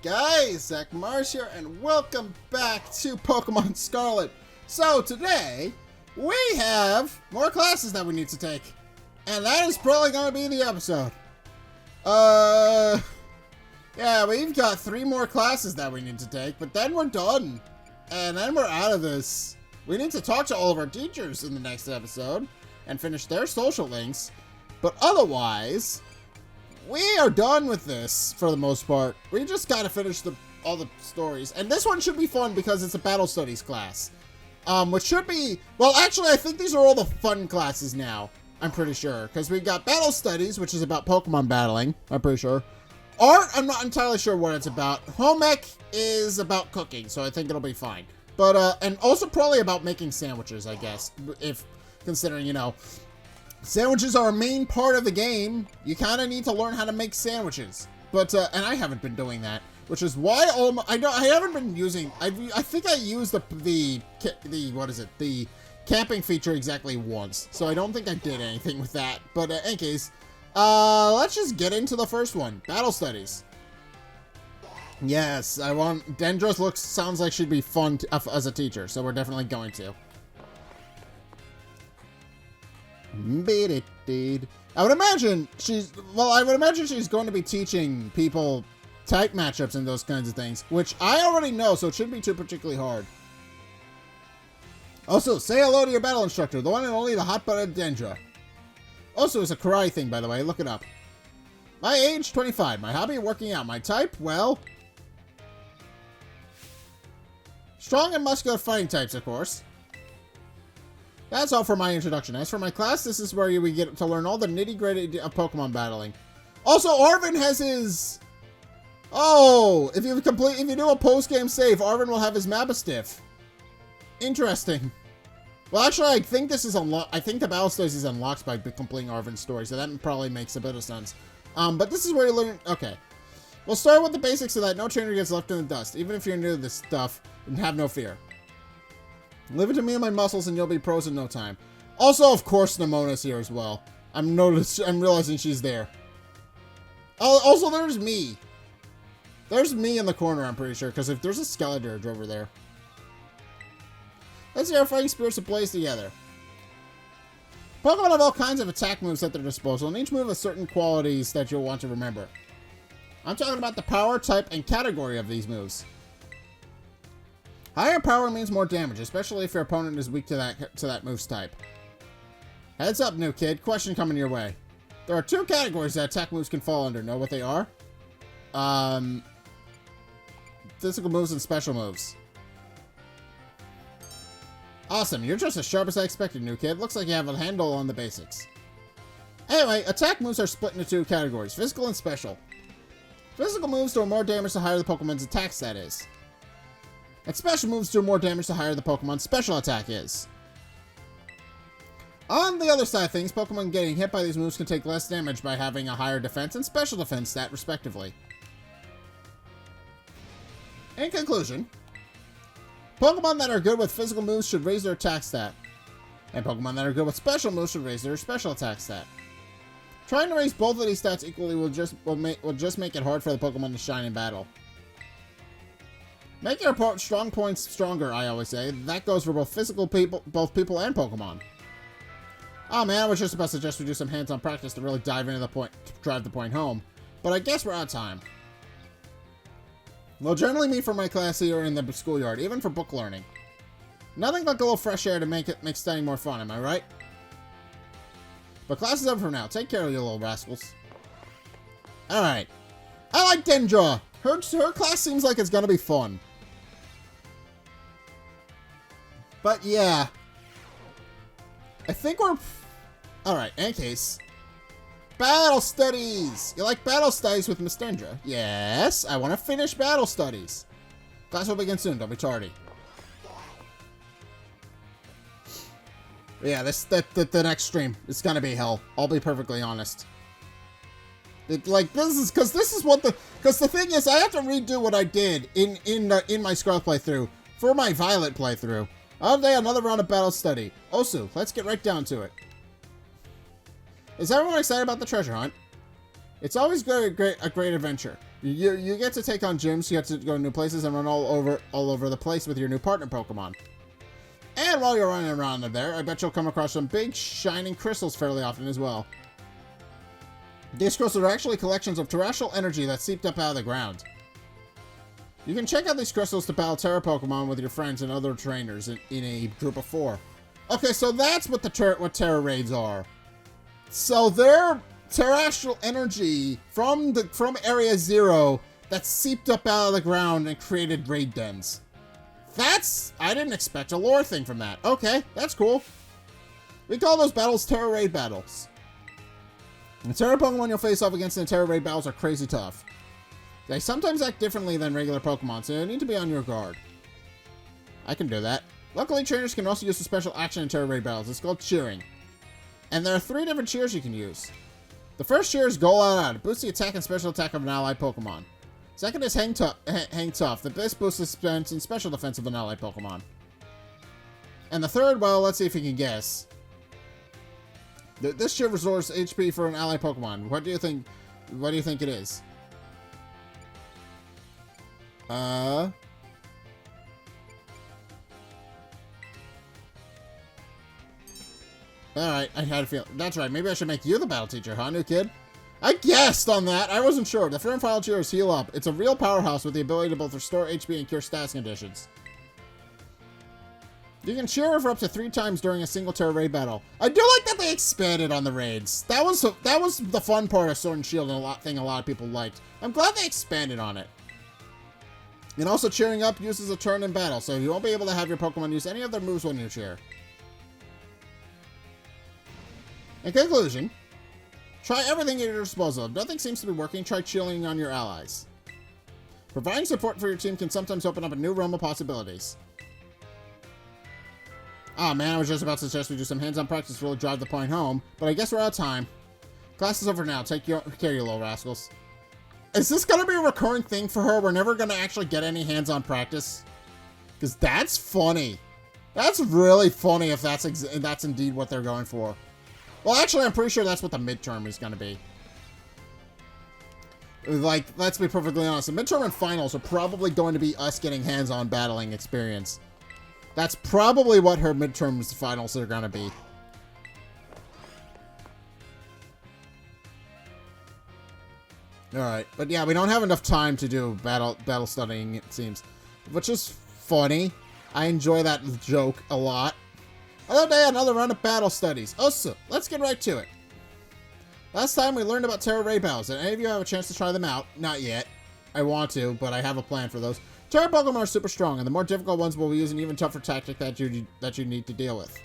guys? Zack here, and welcome back to Pokemon Scarlet. So today, we have more classes that we need to take. And that is probably going to be the episode. Yeah, we've got 3 more classes that we need to take, but then we're done. And then we're out of this. We need to talk to all of our teachers in the next episode and finish their social links. But otherwise, we are done with this for the most part. We just gotta finish all the stories. And this one should be fun because it's a battle studies class. Which should be, well, actually, I think these are all the fun classes now. I'm pretty sure. Because we got battle studies, which is about Pokemon battling. I'm pretty sure. Art, I'm not entirely sure what it's about. Home ec is about cooking, so I think it'll be fine. But, and also probably about making sandwiches, I guess. If, considering, you know, sandwiches are a main part of the game. You kind of need to learn how to make sandwiches. But, and I haven't been doing that. Which is why I haven't been using, I think I used the camping feature exactly once. So I don't think I did anything with that. But in any case, let's just get into the first one. Battle studies. Yes, Dendra sounds like she'd be fun as a teacher. So we're definitely going to. I would imagine she's going to be teaching people type matchups and those kinds of things, which I already know, so it shouldn't be too particularly hard. Also, say hello to your battle instructor, the one and only the hot-butted Dendra. Also, it's a karate thing, by the way, look it up. My age, 25. My hobby, working out. My type, well, strong and muscular fighting types, of course. That's all for my introduction. As for my class, this is where we get to learn all the nitty-gritty of Pokemon battling. Also, Arvin has his... Oh, if you do a post-game save, Arvin will have his Mabastiff. Interesting. Well, actually, I think this is unlocked. I think the battle studies is unlocked by completing Arvin's story, so that probably makes a bit of sense. But this is where you learn... Okay. We'll start with the basics so that no trainer gets left in the dust, even if you're new to this stuff, and have no fear. Leave it to me and my muscles and you'll be pros in no time. Also, of course, Nemona's here as well. I'm realizing she's there. Oh, also, there's me. There's me in the corner, I'm pretty sure, because if there's a Skeledirge over there. Let's see our fighting spirits ablaze together. Pokemon have all kinds of attack moves at their disposal, and each move has certain qualities that you'll want to remember. I'm talking about the power, type, and category of these moves. Higher power means more damage, especially if your opponent is weak to that move's type. Heads up, new kid. Question coming your way. There are 2 categories that attack moves can fall under. Know what they are? Physical moves and special moves. Awesome. You're just as sharp as I expected, new kid. Looks like you have a handle on the basics. Anyway, attack moves are split into 2 categories. Physical and special. Physical moves do more damage the higher the Pokemon's attack stat is. And special moves do more damage the higher the Pokemon's special attack is. On the other side of things, Pokemon getting hit by these moves can take less damage by having a higher defense and special defense stat, respectively. In conclusion, Pokemon that are good with physical moves should raise their attack stat, and Pokemon that are good with special moves should raise their special attack stat. Trying to raise both of these stats equally will just make it hard for the Pokemon to shine in battle. Make your strong points stronger, I always say. That goes for both people and Pokemon. Oh man, I was just about to suggest we do some hands-on practice to really drive the point home. But I guess we're out of time. We'll generally meet for my class here in the schoolyard, even for book learning. Nothing like a little fresh air to make studying more fun, am I right? But class is over for now. Take care of you little rascals. Alright. I like Dendra. Her class seems like it's gonna be fun. But yeah. I think we're... Alright, in any case. Battle studies! You like battle studies with Miss Dendra? Yes, I want to finish battle studies. Class will begin soon, don't be tardy. Yeah, the next stream, it's gonna be hell. I'll be perfectly honest. Because the thing is, I have to redo what I did in my Scarlet playthrough for my Violet playthrough. Another round of battle study. Osu, let's get right down to it. Is everyone excited about the treasure hunt? It's always a great adventure. You get to take on gyms, you get to go to new places and run all over the place with your new partner Pokemon. And while you're running around there, I bet you'll come across some big shining crystals fairly often as well. These crystals are actually collections of terrestrial energy that seeped up out of the ground. You can check out these crystals to battle Terra Pokemon with your friends and other trainers in a group of 4. Okay, so that's what what Terra Raids are. So they're terrestrial energy from Area 0 that seeped up out of the ground and created raid dens. I didn't expect a lore thing from that. Okay, that's cool. We call those battles Terra Raid battles. The Terra Pokemon you'll face off against in the Terra Raid battles are crazy tough. They sometimes act differently than regular Pokemon, so you need to be on your guard. I can do that. Luckily, trainers can also use a special action in Terra Raid battles. It's called cheering. And there are 3 different cheers you can use. The first cheer is Go All Out. It boosts the attack and special attack of an allied Pokemon. Second is Hang Tough. The best boosts the defense and special defense of an allied Pokemon. And the third, well, let's see if you can guess. This cheer restores HP for an allied Pokemon. What do you think it is? Alright, I had a feeling. That's right, maybe I should make you the battle teacher, huh, new kid? I guessed on that! I wasn't sure. The third and final cheer is Heal Up. It's a real powerhouse with the ability to both restore HP and cure status conditions. You can cheer for up to 3 times during a single Terra Raid battle. I do like that they expanded on the raids. That was the fun part of Sword and Shield and a lot of people liked. I'm glad they expanded on it. And also, cheering up uses a turn in battle, so you won't be able to have your Pokemon use any of their moves when you cheer. In conclusion, try everything at your disposal. If nothing seems to be working, try cheering on your allies. Providing support for your team can sometimes open up a new realm of possibilities. Ah, man, I was just about to suggest we do some hands-on practice to really drive the point home, but I guess we're out of time. Class is over now. Take care of you little rascals. Is this going to be a recurring thing for her? We're never going to actually get any hands-on practice? Because that's funny. That's really funny if that's indeed what they're going for. Well, actually, I'm pretty sure that's what the midterm is going to be. Like, let's be perfectly honest. The midterm and finals are probably going to be us getting hands-on battling experience. That's probably what her midterms finals are going to be. Alright, but yeah, we don't have enough time to do battle studying, it seems. Which is funny. I enjoy that joke a lot. Another day, another round of battle studies. Also, let's get right to it. Last time we learned about Terra Raid battles. Did any of you have a chance to try them out? Not yet. I want to, but I have a plan for those. Terra Pokemon are super strong, and the more difficult ones will use an even tougher tactic that you need to deal with.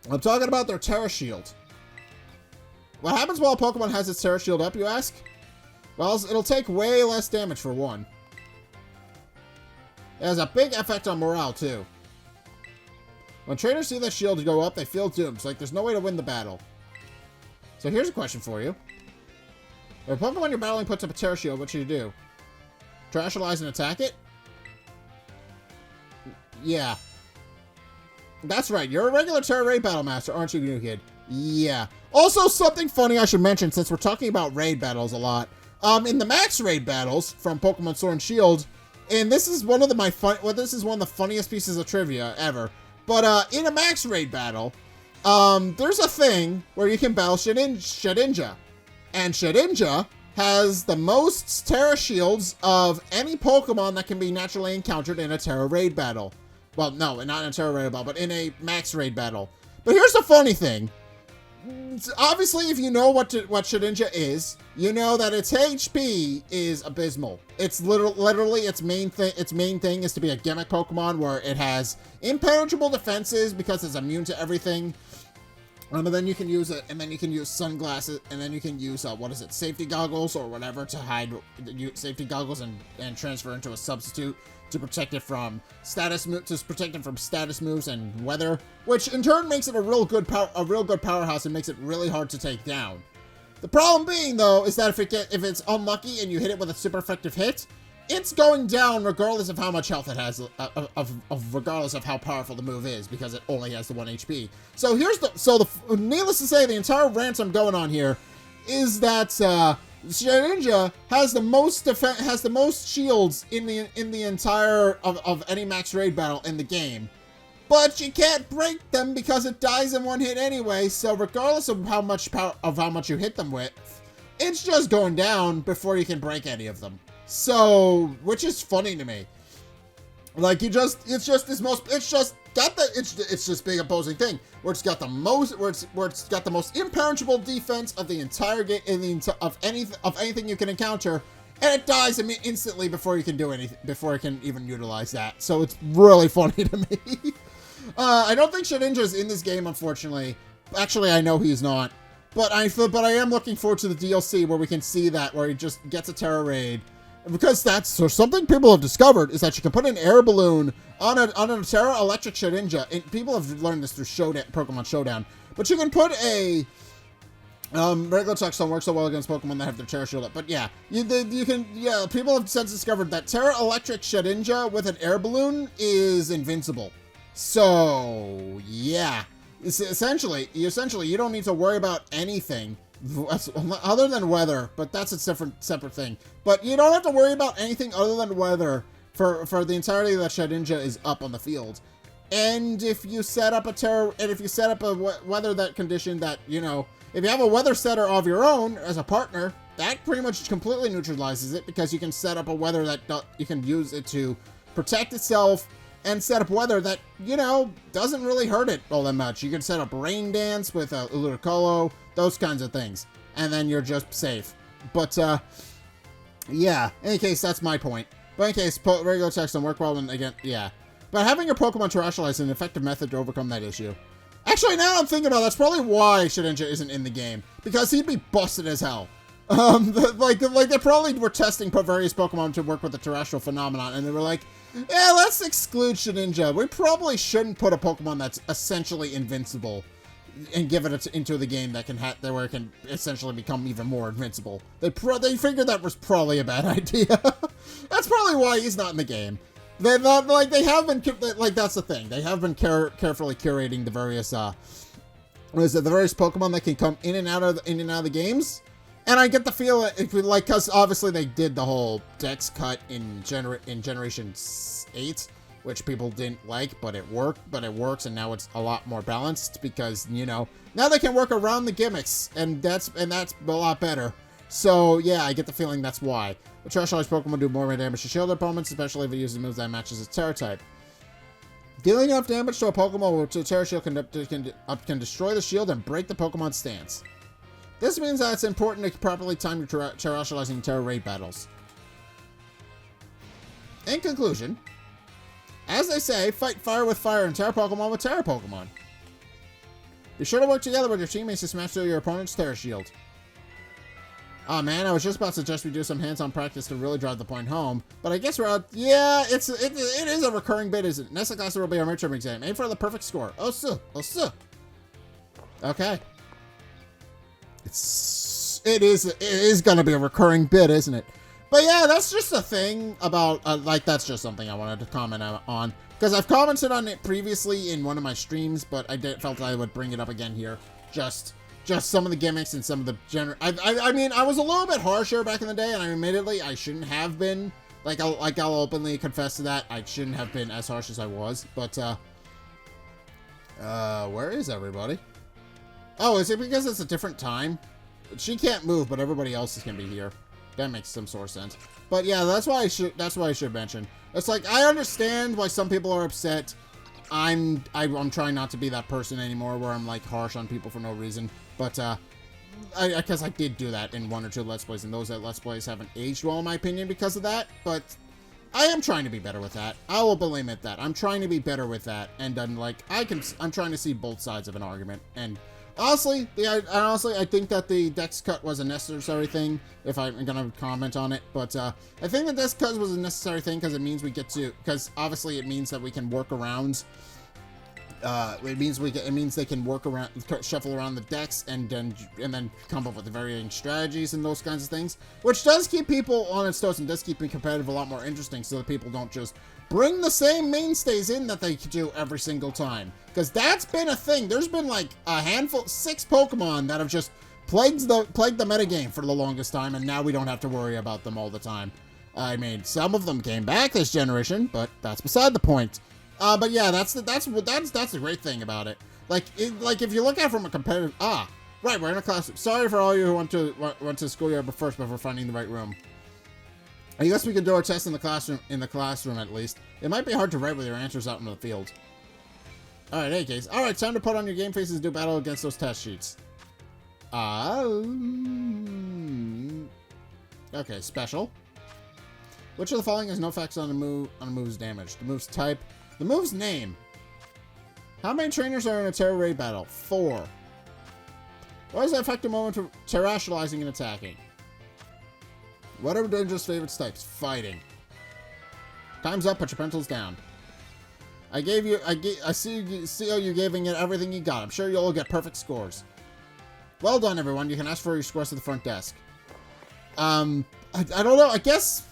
I'm talking about their Terra Shield. What happens while a Pokemon has its Terra Shield up, you ask? Well, it'll take way less damage for one. It has a big effect on morale, too. When trainers see the shield go up, they feel doomed. It's like there's no way to win the battle. So here's a question for you. If a Pokemon you're battling puts up a Terra Shield, what should you do? Trashalize and attack it? Yeah. That's right. You're a regular Terra Raid Battle Master, aren't you, new kid? Yeah. Also, something funny I should mention, since we're talking about raid battles a lot. In the Max Raid battles from Pokemon Sword and Shield, and this is one of the funniest pieces of trivia ever. But in a Max Raid battle, there's a thing where you can battle Shedinja. And Shedinja has the most Terra Shields of any Pokemon that can be naturally encountered in a Terra Raid battle. Well, no, not in a Terra Raid battle, but in a Max Raid battle. But here's the funny thing. Obviously, if you know what Shedinja is, you know that its HP is abysmal. It's literally its main thing is to be a gimmick Pokemon where it has impenetrable defenses because it's immune to everything. And then you can use it, and then you can use sunglasses, and then you can use safety goggles or whatever to hide safety goggles and transfer into a substitute to protect it from status moves and weather, which in turn makes it a real good powerhouse and makes it really hard to take down. The problem being though is that if it's unlucky and you hit it with a super effective hit, it's going down regardless of how much health it has, regardless of how powerful the move is, because it only has the 1 HP. So needless to say, the entire rant I'm going on here is that Shedinja has the most has the most shields in the entire of any max raid battle in the game. But you can't break them because it dies in one hit anyway, so regardless of how much you hit them with, it's just going down before you can break any of them. So, which is funny to me. Like, it's just big opposing thing where it's got the most impenetrable defense of the entire game, of anything you can encounter, and it dies instantly before you can do anything, before it can even utilize that. So it's really funny to me. I don't think Shedinja's in this game, unfortunately. Actually, I know he's not. But I am looking forward to the DLC where we can see that, where he just gets a Terra raid. Because something people have discovered is that you can put an air balloon on a Terra Electric Shedinja. And people have learned this through Pokemon Showdown. But you can put a regular text don't work so well against Pokemon that have their Terra Shield up. But yeah, people have since discovered that Terra Electric Shedinja with an air balloon is invincible. So yeah, essentially you don't need to worry about anything other than weather, but that's a separate thing. But you don't have to worry about anything other than weather for the entirety that Shedinja is up on the field. And if you set up a weather that condition that, if you have a weather setter of your own as a partner, that pretty much completely neutralizes it, because you can set up a weather that you can use it to protect itself, and set up weather that, doesn't really hurt it all that much. You can set up Rain Dance with Ludicolo, those kinds of things, and then you're just safe. But, yeah, in any case, that's my point. But in any case, regular text don't work well, and again, yeah. But having your Pokemon terrestrialize is an effective method to overcome that issue. Actually, now I'm thinking about it, that's probably why Shedinja isn't in the game, because he'd be busted as hell. They probably were testing various Pokemon to work with the terrestrial phenomenon, and they were like, yeah, let's exclude Shedinja. We probably shouldn't put a Pokemon that's essentially invincible and give it into the game that where it can essentially become even more invincible. They figured that was probably a bad idea. That's probably why he's not in the game. They're not, they have been, that's the thing. They have been carefully curating the various, the various Pokemon that can come in and out of the games. And I get the feel, because obviously they did the whole Dex cut in Generation 8, which people didn't like, but it worked, it works, and now it's a lot more balanced, because, now they can work around the gimmicks, and that's a lot better. So, yeah, I get the feeling that's why. The terrestrialized Pokemon do more damage to shield opponents, especially if it uses moves that matches its Terra type. Dealing enough damage to a Pokemon with a Terra Shield can destroy the shield and break the Pokemon's stance. This means that it's important to properly time your terrestrializing Terra raid battles. In conclusion, as they say, fight fire with fire and Terra Pokemon with Terra Pokemon. Be sure to work together with your teammates to smash through your opponent's Terra Shield. Aw, man, I was just about to suggest we do some hands-on practice to really drive the point home, but I guess we're out. Yeah, it is a recurring bit, isn't it? Next class will be our midterm exam. Aim for the perfect score. Oh, so. Okay. It is gonna be a recurring bit, isn't it? But yeah, that's just a thing about, that's just something I wanted to comment on. Because I've commented on it previously in one of my streams, but I felt I would bring it up again here. Just some of the gimmicks and some of the I mean, I was a little bit harsher back in the day, and admittedly, I shouldn't have been. I'll openly confess to that. I shouldn't have been as harsh as I was. But, where is everybody? Oh, is it because it's a different time? She can't move, but everybody else can be here. That makes some sort of sense. But yeah, that's why I should mention. It's like, I understand why some people are upset. I'm trying not to be that person anymore where I'm harsh on people for no reason. But because I did do that in one or two Let's Plays, and those Let's Plays haven't aged well in my opinion because of that. But I am trying to be better with that. I will admit that. I'm trying to be better with that. And I'm trying to see both sides of an argument. And honestly, I think that the Dex cut was a necessary thing, if I'm going to comment on it. But I think the Dex cut was a necessary thing because it means obviously it means that we can work around. It means they can work around, shuffle around the decks, and then come up with the varying strategies and those kinds of things, which does keep people on its toes and does keep the competitive a lot more interesting, so that people don't just bring the same mainstays in that they do every single time. Because that's been a thing. There's been a handful, 6 Pokemon that have just plagued the metagame for the longest time, and now we don't have to worry about them all the time. I mean, some of them came back this generation, but that's beside the point. But yeah, that's the great thing about it. Like if you look at it from a competitive, right, we're in a class. Sorry for all you who went to school year first before finding the right room. I guess we could do our test in the classroom at least. It might be hard to write with your answers out in the field. Alright, in any case. Alright, time to put on your game faces and do battle against those test sheets. Okay, special. Which of the following has no effects on a move's damage? The move's type. The move's name. How many trainers are in a Terra Raid battle? 4. What is the effective moment for terrestrializing and attacking? What are Dangerous favorite types? Fighting. Time's up, put your pencils down. I see you giving it everything you got. I'm sure you'll all get perfect scores. Well done, everyone. You can ask for your scores at the front desk. I don't know. I guess...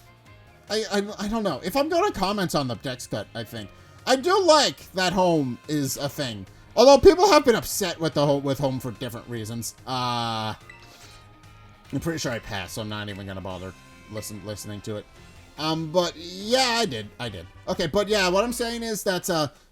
I don't know. If I'm going to comment on the dex cut, I think. I do like that home is a thing. Although people have been upset with home for different reasons. I'm pretty sure I passed, so I'm not even going to bother listening to it. But yeah, I did. Okay, but yeah, what I'm saying is that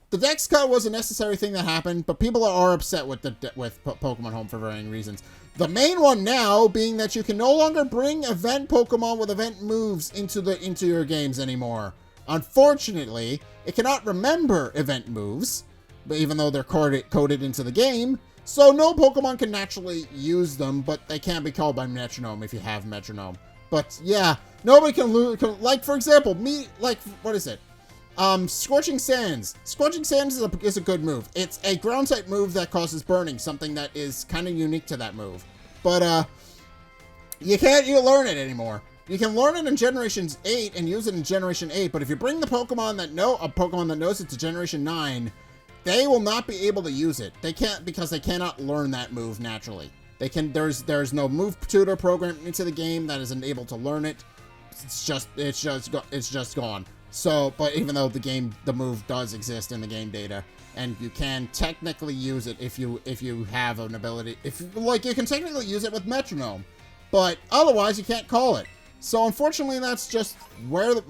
the dex cut was a necessary thing that happened, but people are upset with Pokemon Home for varying reasons. The main one now being that you can no longer bring event Pokemon with event moves into your games anymore. Unfortunately, it cannot remember event moves, but even though they're coded into the game, so no Pokemon can naturally use them, but they can be called by Metronome if you have Metronome. But yeah, nobody can lose. Like for example, what is it? Scorching Sands. Scorching Sands is a good move. It's a ground type move that causes burning, something that is kind of unique to that move. But you can't learn it anymore. You can learn it in Generation 8 and use it in Generation 8, but if you bring the Pokemon that knows it to Generation 9, they will not be able to use it. They can't, because they cannot learn that move naturally. There's no move tutor programmed into the game that isn't able to learn it. It's just gone. So, but even though the move does exist in the game data, and you can technically use it if you have an ability, you can technically use it with Metronome, but otherwise you can't call it. So unfortunately, that's just the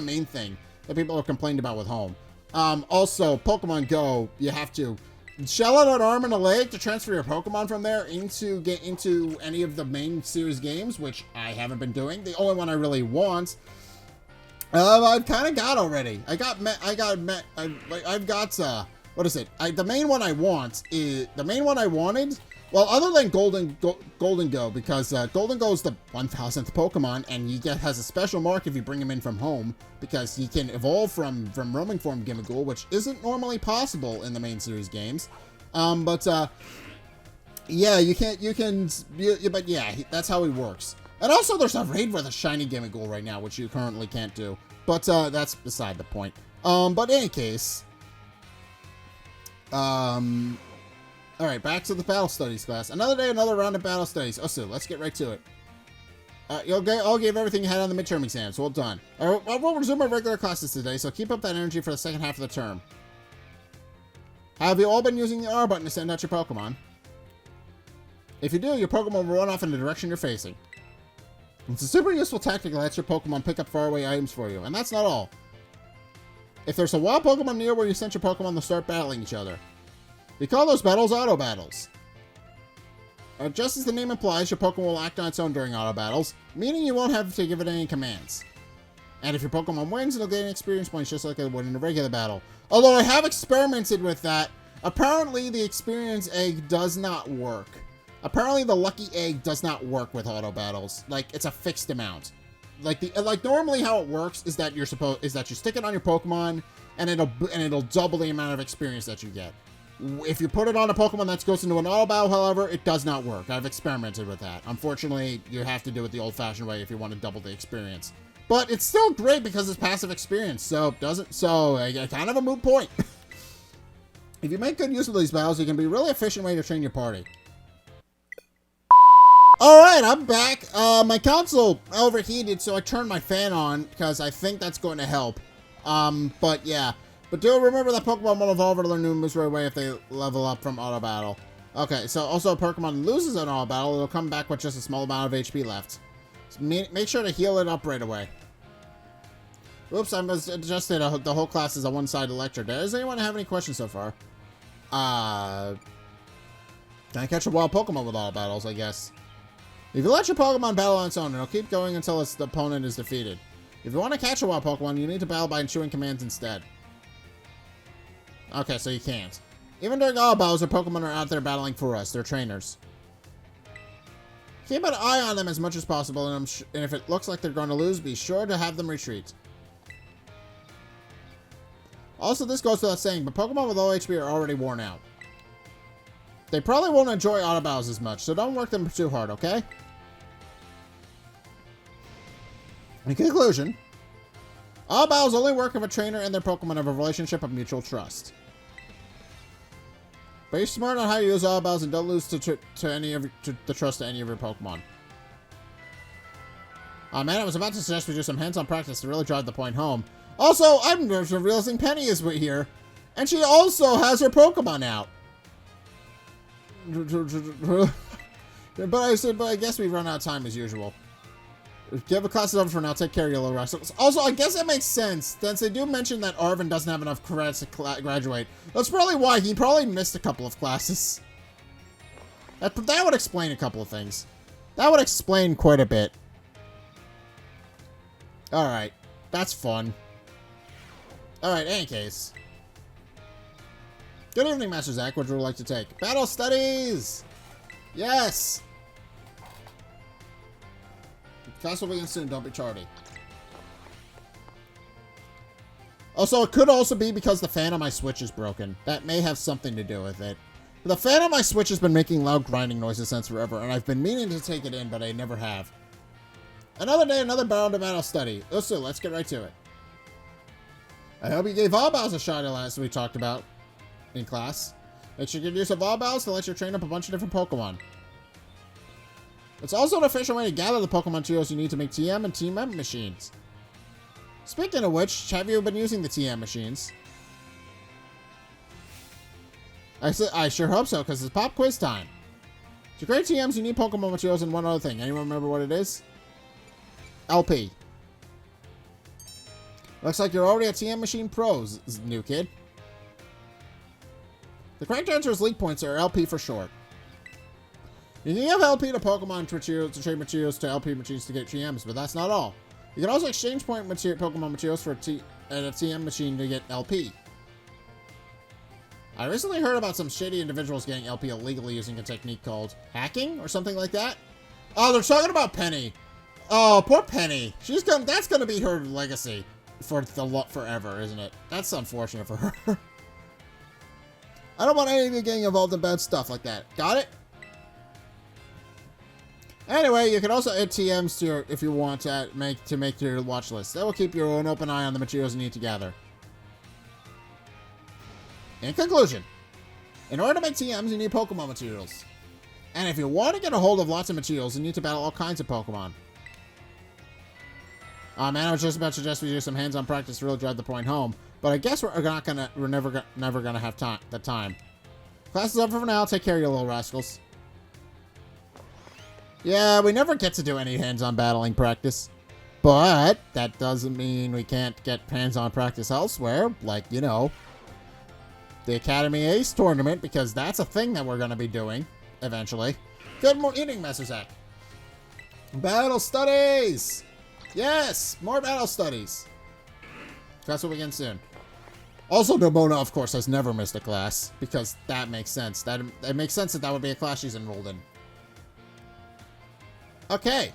main thing that people are complaining about with Home. Also, Pokemon Go, you have to shell out an arm and a leg to transfer your Pokemon from there into any of the main series games, which I haven't been doing. The only one I really want, I've kind of got already. What is it? The main one I want is the main one I wanted. Well, other than Golden Go, because Golden Go is the 1000th Pokemon, and has a special mark if you bring him in from home, because he can evolve from roaming form Gimmighoul, which isn't normally possible in the main series games. Yeah, but yeah, that's how he works. And also, there's a raid with a shiny Gimmighoul right now, which you currently can't do. But that's beside the point. But in any case, alright, back to the battle studies class. Another day, another round of battle studies. Oh, so let's get right to it. I'll give everything you had on the midterm exams. Well done. We'll resume our regular classes today, so keep up that energy for the second half of the term. Have you all been using the R button to send out your Pokemon? If you do, your Pokemon will run off in the direction you're facing. It's a super useful tactic that lets your Pokemon pick up faraway items for you, and that's not all. If there's a wild Pokemon near where you sent your Pokemon, they'll start battling each other. We call those battles auto battles. Just as the name implies, your Pokemon will act on its own during auto battles, meaning you won't have to give it any commands. And if your Pokemon wins, it'll gain experience points just like it would in a regular battle. Although I have experimented with that, apparently the experience egg does not work. Apparently the lucky egg does not work with auto battles. Like, it's a fixed amount. Like normally how it works is that you stick it on your Pokemon and it'll double the amount of experience that you get. If you put it on a Pokemon that goes into an auto battle, however, it does not work. I've experimented with that. Unfortunately, you have to do it the old-fashioned way if you want to double the experience. But it's still great because it's passive experience, so kind of a moot point. If you make good use of these battles, it can be a really efficient way to train your party. Alright, I'm back. My console overheated, so I turned my fan on because I think that's going to help. But yeah. But do remember that Pokemon will evolve or learn new moves right away if they level up from auto battle. Okay, so also if Pokemon loses an all battle, it'll come back with just a small amount of HP left. So make sure to heal it up right away. Oops, I must adjust the whole class as a one-sided lecture. Does anyone have any questions so far? Can I catch a wild Pokemon with all battles, I guess? If you let your Pokemon battle on its own, it'll keep going until its opponent is defeated. If you want to catch a wild Pokemon, you need to battle by issuing commands instead. Okay, so you can't. Even during all battles, our Pokemon are out there battling for us. They're trainers. Keep an eye on them as much as possible, and if it looks like they're going to lose, be sure to have them retreat. Also, this goes without saying, but Pokemon with low HP are already worn out. They probably won't enjoy auto battles as much, so don't work them too hard, okay? In conclusion, auto battles only work if a trainer and their Pokemon have a relationship of mutual trust. But you're smart on how you use auto battles and don't lose the trust to any of your Pokemon. Oh man, I was about to suggest we do some hands-on practice to really drive the point home. Also, I'm realizing Penny is here, and she also has her Pokemon out. But I guess we've run out of time as usual. Give the classes over for now. Take care of your little rest. Also, I guess that makes sense, since they do mention that Arvin doesn't have enough credits to graduate. That's probably why. He probably missed a couple of classes. That would explain a couple of things. That would explain quite a bit. Alright. That's fun. Alright, any case. Good evening, Master Zack. What would you like to take? Battle Studies! Yes! Class will begin soon. Don't be tardy. Also, it could also be because the fan on my Switch is broken. That may have something to do with it. The fan on my Switch has been making loud grinding noises since forever, and I've been meaning to take it in, but I never have. Another day, another battle study. Let's get right to it. I hope you gave all battles a shot as we talked about in class. Make sure you get use of all battles to let you train up a bunch of different Pokemon. It's also an efficient way to gather the Pokemon tools you need to make TM and TM machines. Speaking of which, have you been using the TM machines? I sure hope so, because it's pop quiz time. To create TMs, you need Pokemon materials and one other thing. Anyone remember what it is? LP. Looks like you're already a TM Machine Pros, new kid. The correct answer is leak points, or LP for short. You can give LP to Pokemon materials to trade materials to LP machines to get TMs, but that's not all. You can also exchange Pokemon materials for a TM machine to get LP. I recently heard about some shady individuals getting LP illegally using a technique called hacking or something like that. Oh, they're talking about Penny. Oh, poor Penny. That's gonna be her legacy for forever, isn't it? That's unfortunate for her. I don't want any of you getting involved in bad stuff like that. Got it? Anyway, you can also add TMs to if you want to make your watch list. That will keep your own open eye on the materials you need to gather. In conclusion, in order to make TMs, you need Pokemon materials. And if you want to get a hold of lots of materials, you need to battle all kinds of Pokemon. Man, I was just about to suggest we do some hands-on practice to really drive the point home, but I guess we're never gonna have the time. Class is over for now. Take care of you little rascals. Yeah, we never get to do any hands-on battling practice. But that doesn't mean we can't get hands-on practice elsewhere, like, you know, the Academy Ace tournament, because that's a thing that we're going to be doing eventually. Good evening, Master Zack. Battle studies! Yes, more battle studies. Class will begin soon. Also, Nomona, of course, has never missed a class, because that makes sense. It makes sense that would be a class she's enrolled in. Okay.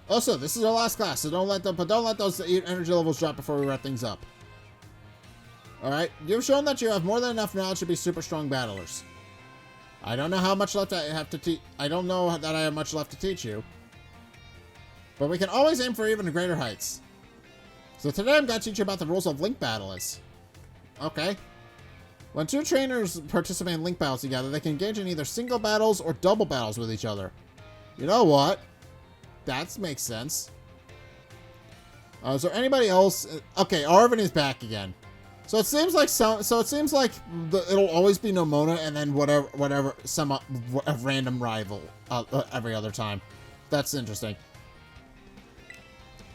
Also, this is our last class, so don't let those energy levels drop before we wrap things up. Alright, you've shown that you have more than enough knowledge to be super strong battlers. I don't know how much left I have to teach. I don't know that I have much left to teach you. But we can always aim for even greater heights. So today I'm going to teach you about the rules of Link Battle is. Okay. When two trainers participate in Link Battles together, they can engage in either single battles or double battles with each other. You know what? That makes sense. Is there anybody else? Okay, Arvin is back again. So it seems like it'll always be Nomona and then whatever a random rival every other time. That's interesting.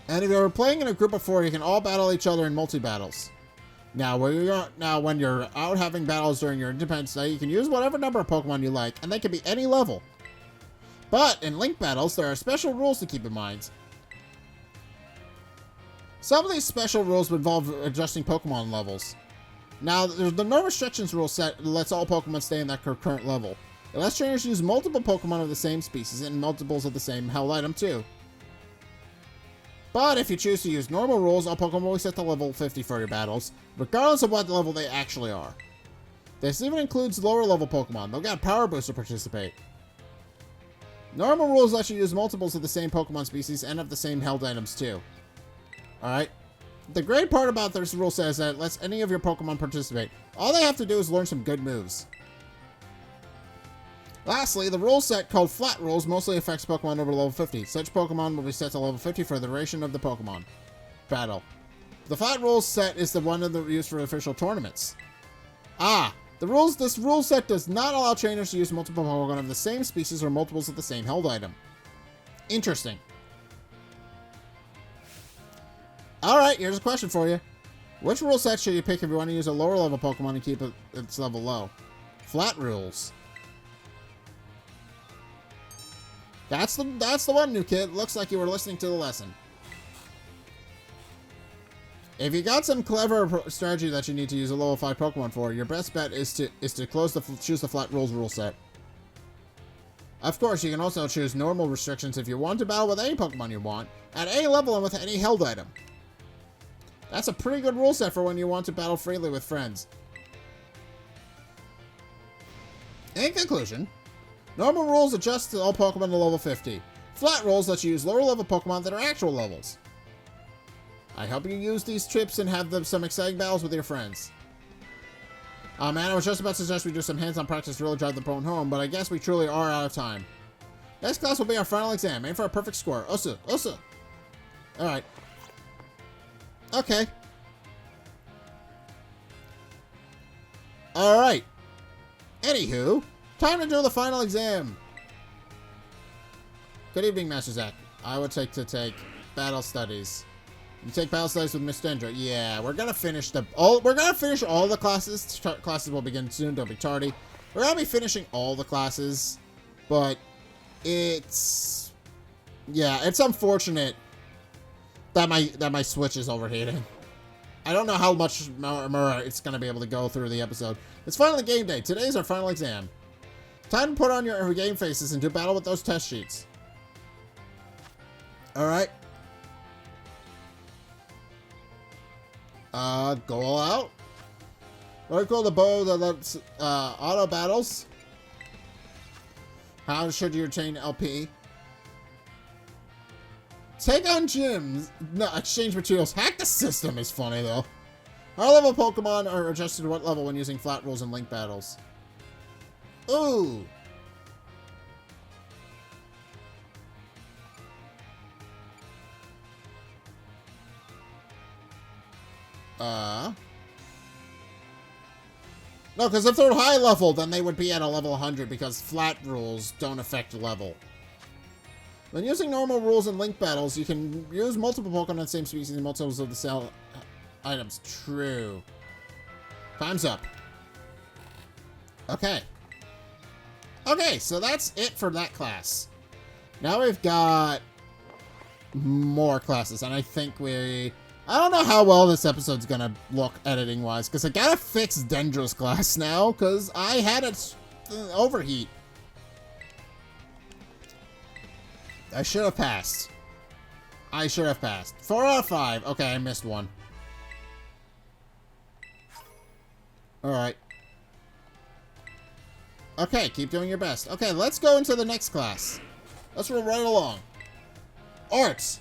And if you're playing in a group of 4, you can all battle each other in multi-battles. Now, when you're out having battles during your Independence Day, you can use whatever number of Pokemon you like, and they can be any level. But in Link battles, there are special rules to keep in mind. Some of these special rules involve adjusting Pokemon levels. Now, there's the no restrictions rule set that lets all Pokemon stay in that current level. It lets trainers use multiple Pokemon of the same species and multiples of the same held item too. But if you choose to use normal rules, all Pokemon will be set to level 50 for your battles, regardless of what level they actually are. This even includes lower level Pokemon. They'll get a power boost to participate. Normal rules let you use multiples of the same Pokemon species and of the same held items too. Alright? The great part about this rule set is that it lets any of your Pokemon participate. All they have to do is learn some good moves. Lastly, the rule set called Flat Rules mostly affects Pokemon over level 50. Such Pokemon will be set to level 50 for the duration of the Pokemon battle. The Flat Rules set is the one used for official tournaments. This rule set does not allow trainers to use multiple Pokemon of the same species or multiples of the same held item. Interesting. Alright, here's a question for you. Which rule set should you pick if you want to use a lower level Pokemon and keep its level low? Flat Rules. That's the one, new kid. Looks like you were listening to the lesson. If you got some clever strategy that you need to use a level 5 Pokemon for, your best bet is to choose the Flat Rules rule set. Of course, you can also choose normal restrictions if you want to battle with any Pokemon you want, at any level and with any held item. That's a pretty good rule set for when you want to battle freely with friends. In conclusion, normal rules adjust to all Pokemon to level 50. Flat rules let you use lower level Pokemon that are actual levels. I hope you use these tips and have some exciting battles with your friends. Man, I was just about to suggest we do some hands-on practice to really drive the point home, but I guess we truly are out of time. Next class will be our final exam. Aim for a perfect score. Osu. Alright. Okay. Alright. Anywho, time to do the final exam. Good evening, Master Zack. I would take Battle Studies. You take Battle Studies with Miss Dendra. Yeah, we're gonna finish all the classes. Classes will begin soon. Don't be tardy. We're gonna be finishing all the classes, but it's unfortunate that my Switch is overheating. I don't know how much more it's gonna be able to go through the episode. It's finally game day. Today's our final exam. Time to put on your game faces and do battle with those test sheets. All right. Go all out. Very cool. The bow that lets auto battles. How should you retain LP? Take on gyms. No, exchange materials. Hack the system is funny though. Our level Pokemon are adjusted to what level when using Flat Rules and Link battles. Ooh. No, because if they're high level, then they would be at a level 100 because Flat Rules don't affect level. When using normal rules in Link battles, you can use multiple Pokemon of the same species and multiples of the same items. True. Time's up. Okay. Okay, so that's it for that class. Now we've got more classes, and I think I don't know how well this episode's gonna look editing-wise, because I gotta fix Dendra's class now, because I had it overheat. I should have passed. 4 out of 5. Okay, I missed one. Alright. Okay, keep doing your best. Okay, let's go into the next class. Let's roll right along. Arts.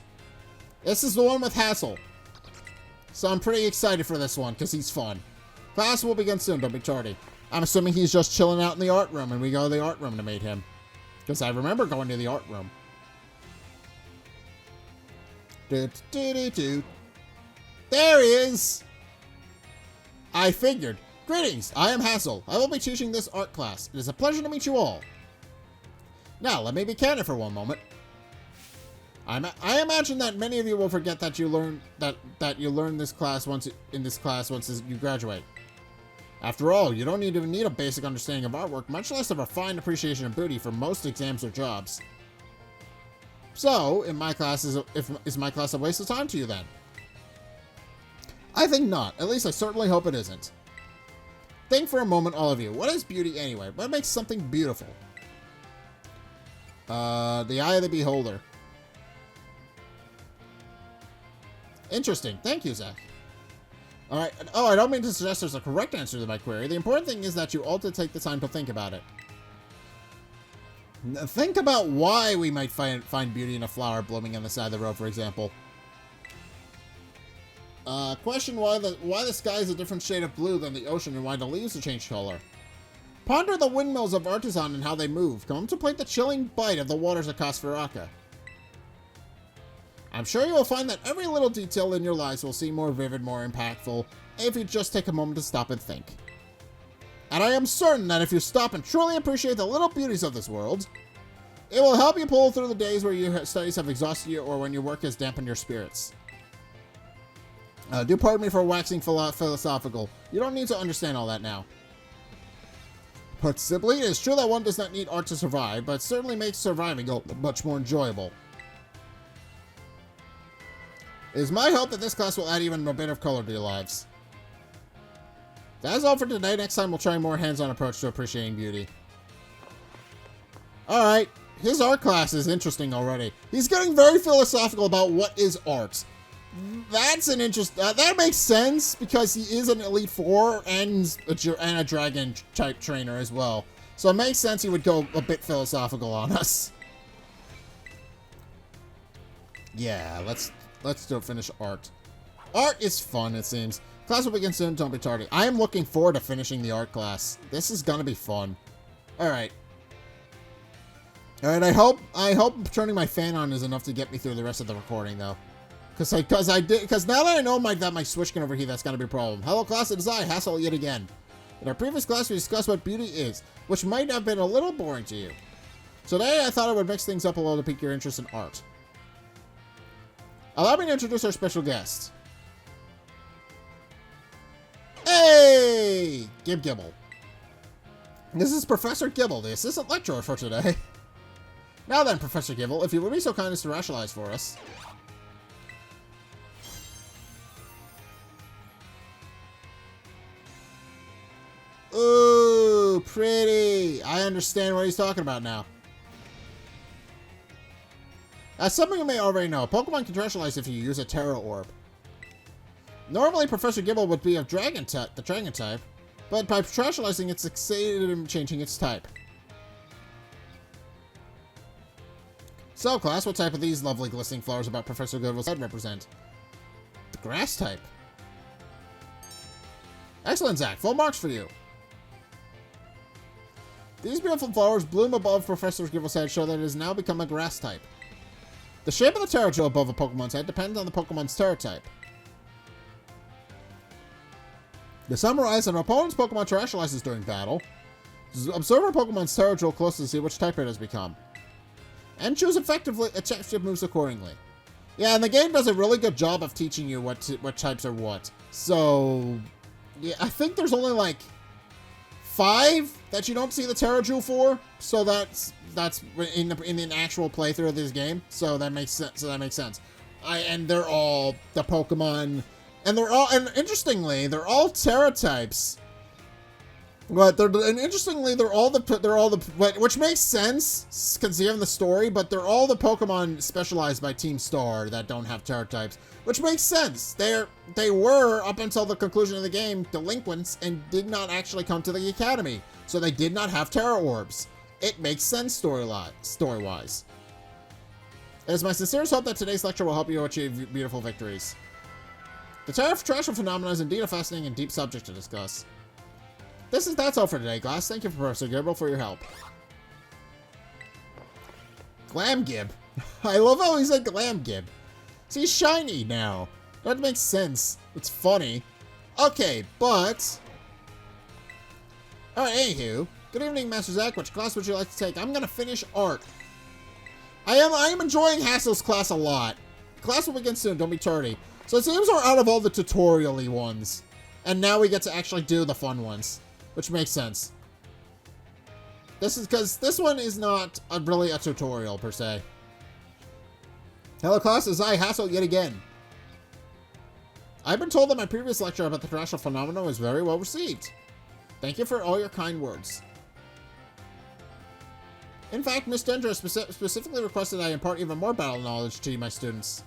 This is the one with Hassel. So I'm pretty excited for this one, because he's fun. Class will begin soon, don't be tardy. I'm assuming he's just chilling out in the art room, and we go to the art room to meet him. Because I remember going to the art room. There he is! I figured. Greetings, I am Hassel. I will be teaching this art class. It is a pleasure to meet you all. Now, let me be candid for one moment. I imagine that many of you will forget that you learn this class once you graduate. After all, you don't even need a basic understanding of artwork, much less of a fine appreciation of beauty for most exams or jobs. So, is my class a waste of time to you then? I think not. At least I certainly hope it isn't. Think for a moment, all of you. What is beauty anyway? What makes something beautiful? The eye of the beholder. Interesting. Thank you, Zack. Alright. Oh, I don't mean to suggest there's a correct answer to my query. The important thing is that you all to take the time to think about it. Think about why we might find beauty in a flower blooming on the side of the road, for example. Question why the sky is a different shade of blue than the ocean and why the leaves have changed color. Ponder the windmills of Artisan and how they move. Contemplate the chilling bite of the waters of Casfaraka. I'm sure you will find that every little detail in your lives will seem more vivid, more impactful, if you just take a moment to stop and think. And I am certain that if you stop and truly appreciate the little beauties of this world, it will help you pull through the days where your studies have exhausted you or when your work has dampened your spirits. Do pardon me for waxing philosophical. You don't need to understand all that now. Put simply, it is true that one does not need art to survive, but it certainly makes surviving much more enjoyable. It is my hope that this class will add even a bit of color to your lives. That's all for today. Next time we'll try a more hands-on approach to appreciating beauty. Alright, his art class is interesting already. He's getting very philosophical about what is art. That's an that makes sense because he is an Elite Four and a Dragon type trainer as well. So it makes sense he would go a bit philosophical on us. Yeah, let's do finish art. Art is fun, it seems. Class will begin soon, don't be tardy. I am looking forward to finishing the art class. This is gonna be fun. Alright. Alright, I hope turning my fan on is enough to get me through the rest of the recording though. Because now that I know that my Switch can overheat, that's gonna be a problem. Hello class, it is I, Hassel, yet again. In our previous class, we discussed what beauty is, which might have been a little boring to you. So today, I thought I would mix things up a little to pique your interest in art. Allow me to introduce our special guest. Hey! Gibble. This is Professor Gibble, the assistant lecturer for today. Now then, Professor Gibble, if you would be so kind as to rationalize for us. Ooh, pretty. I understand what he's talking about now. As something you may already know, Pokemon can rationalize if you use a Terra Orb. Normally, Professor Gibble would be of the Dragon type, but by rationalizing it succeeded in changing its type. So, class, what type of these lovely glistening flowers about Professor Gibble's head represent? The grass type. Excellent, Zack. Full marks for you. These beautiful flowers bloom above Professor Gibble's head show that it has now become a grass type. The shape of the Terra above a Pokemon's head depends on the Pokemon's Terra type. To summarize, an opponent's Pokemon terrestrializes during battle. Observe a Pokemon's Terra closely to see which type it has become. And choose effective moves accordingly. Yeah, and the game does a really good job of teaching you what types are what. So, yeah, I think there's only like 5 that you don't see the Terra Jewel for. So that's in the actual playthrough of this game. So that makes sense. And they're all the Pokemon, and interestingly, they're all Terra types. But interestingly, they're all the which makes sense considering the story. But they're all the Pokemon specialized by Team Star that don't have Terra types, which makes sense. They were up until the conclusion of the game delinquents and did not actually come to the academy, so they did not have Terra Orbs. It makes sense story-wise. It is my sincerest hope that today's lecture will help you achieve beautiful victories. The Terra Trash phenomenon is indeed a fascinating and deep subject to discuss. That's all for today, class. Thank you, Professor Gibble, for your help. Glamgib. I love how he said Glamgib. See, he's shiny now. That makes sense. It's funny. Okay, but... Alright, anywho. Good evening, Master Zack. Which class would you like to take? I'm gonna finish art. I am enjoying Hassel's class a lot. Class will begin soon, don't be tardy. So it seems we're out of all the tutorial-y ones. And now we get to actually do the fun ones. Which makes sense. This is because this one is not really a tutorial, per se. Hello, class. It's I, Hassel, yet again. I've been told that my previous lecture about the terrestrial phenomenon was very well received. Thank you for all your kind words. In fact, Miss Dendra specifically requested I impart even more battle knowledge to my students.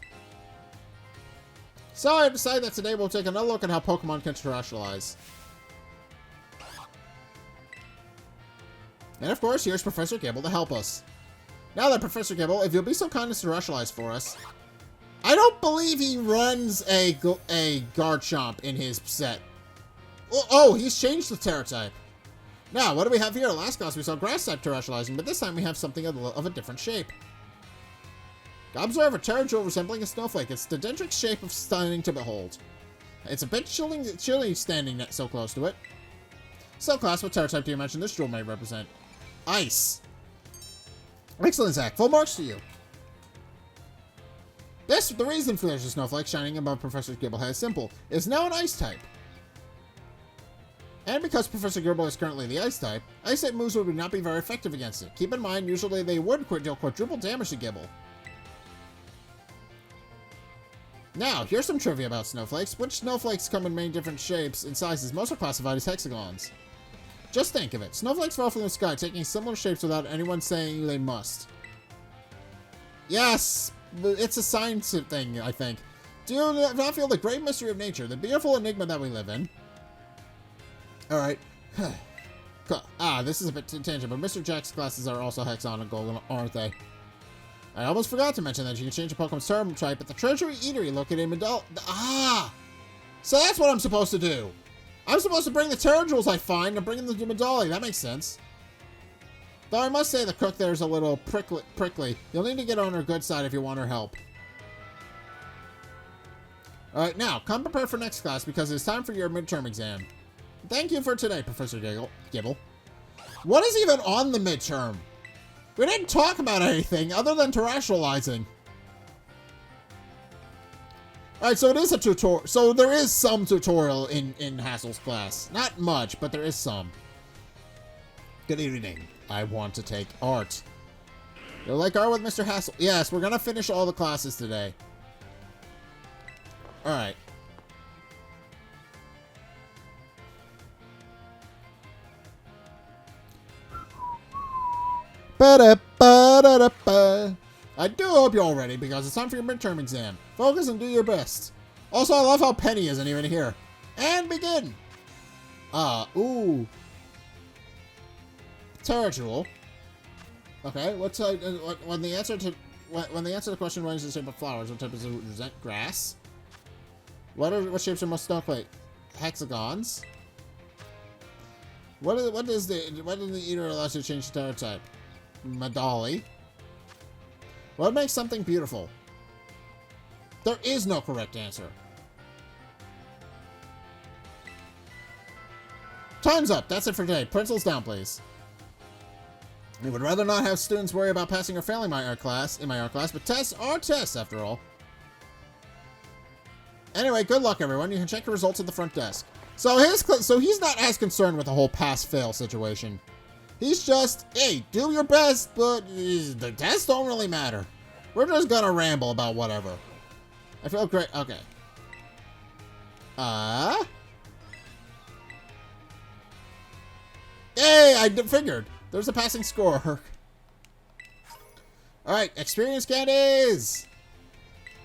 So I decided that today we'll take another look at how Pokemon can terrestrialize. And of course, here's Professor Gibble to help us. Now then, Professor Gibble, if you'll be so kind as to terrestrialize for us. I don't believe he runs a Garchomp in his set. Oh, he's changed the Terra type. Now, what do we have here? Last class we saw Grass type terrestrializing, but this time we have something of a different shape. Observe a Terra resembling a snowflake. It's the dendritic shape of stunning to behold. It's a bit chilly standing so close to it. So, class, what Terra type do you mention this jewel may represent? Ice. Excellent, Zack. Full marks to you. The reason for there's a snowflake shining above Professor Gibble is simple. It's now an ice type. And because Professor Gibble is currently the ice type moves would not be very effective against it. Keep in mind, usually they would deal quadruple damage to Gibble. Now, here's some trivia about snowflakes. Which snowflakes come in many different shapes and sizes. Most are classified as hexagons. Just think of it. Snowflakes fall from the sky, taking similar shapes without anyone saying they must. Yes, but it's a science thing, I think. Do you not feel the great mystery of nature, the beautiful enigma that we live in? Alright. This is a bit tangent, but Mr. Jack's classes are also hexagonal, aren't they? I almost forgot to mention that you can change a Pokemon's term type at the Treasury Eatery located in Medal. So that's what I'm supposed to do. I'm supposed to bring the Terra Jewels I find and bring them to Medali. That makes sense. Though I must say the cook there is a little prickly. You'll need to get on her good side if you want her help. Alright, now, come prepared for next class because it's time for your midterm exam. Thank you for today, Professor Gibble. What is even on the midterm? We didn't talk about anything other than terrestrializing. Alright, so it is a tutorial. So there is some tutorial in Hassel's class. Not much, but there is some. Good evening. I want to take art. You'll like art with Mr. Hassel? Yes, we're gonna finish all the classes today. Alright. I do hope you're all ready because it's time for your midterm exam. Focus and do your best. Also, I love how Penny isn't even here. And begin. Ooh. Terra Jewel. Okay, when the answer to the question runs in the shape of flowers, what type is it? Grass? What shapes are most snowflake? Hexagons. What does the eater allows you to change the Terra type? Medali. What makes something beautiful? There is no correct answer. Time's up. That's it for today. Pencils down, please. We would rather not have students worry about passing or failing my art class, but tests are tests after all. Anyway, good luck, everyone. You can check your results at the front desk. So he's not as concerned with the whole pass-fail situation. He's just, hey, do your best, but the tests don't really matter. We're just gonna ramble about whatever. I feel great. Okay. Hey, I figured. There's a passing score. Alright, experience candies!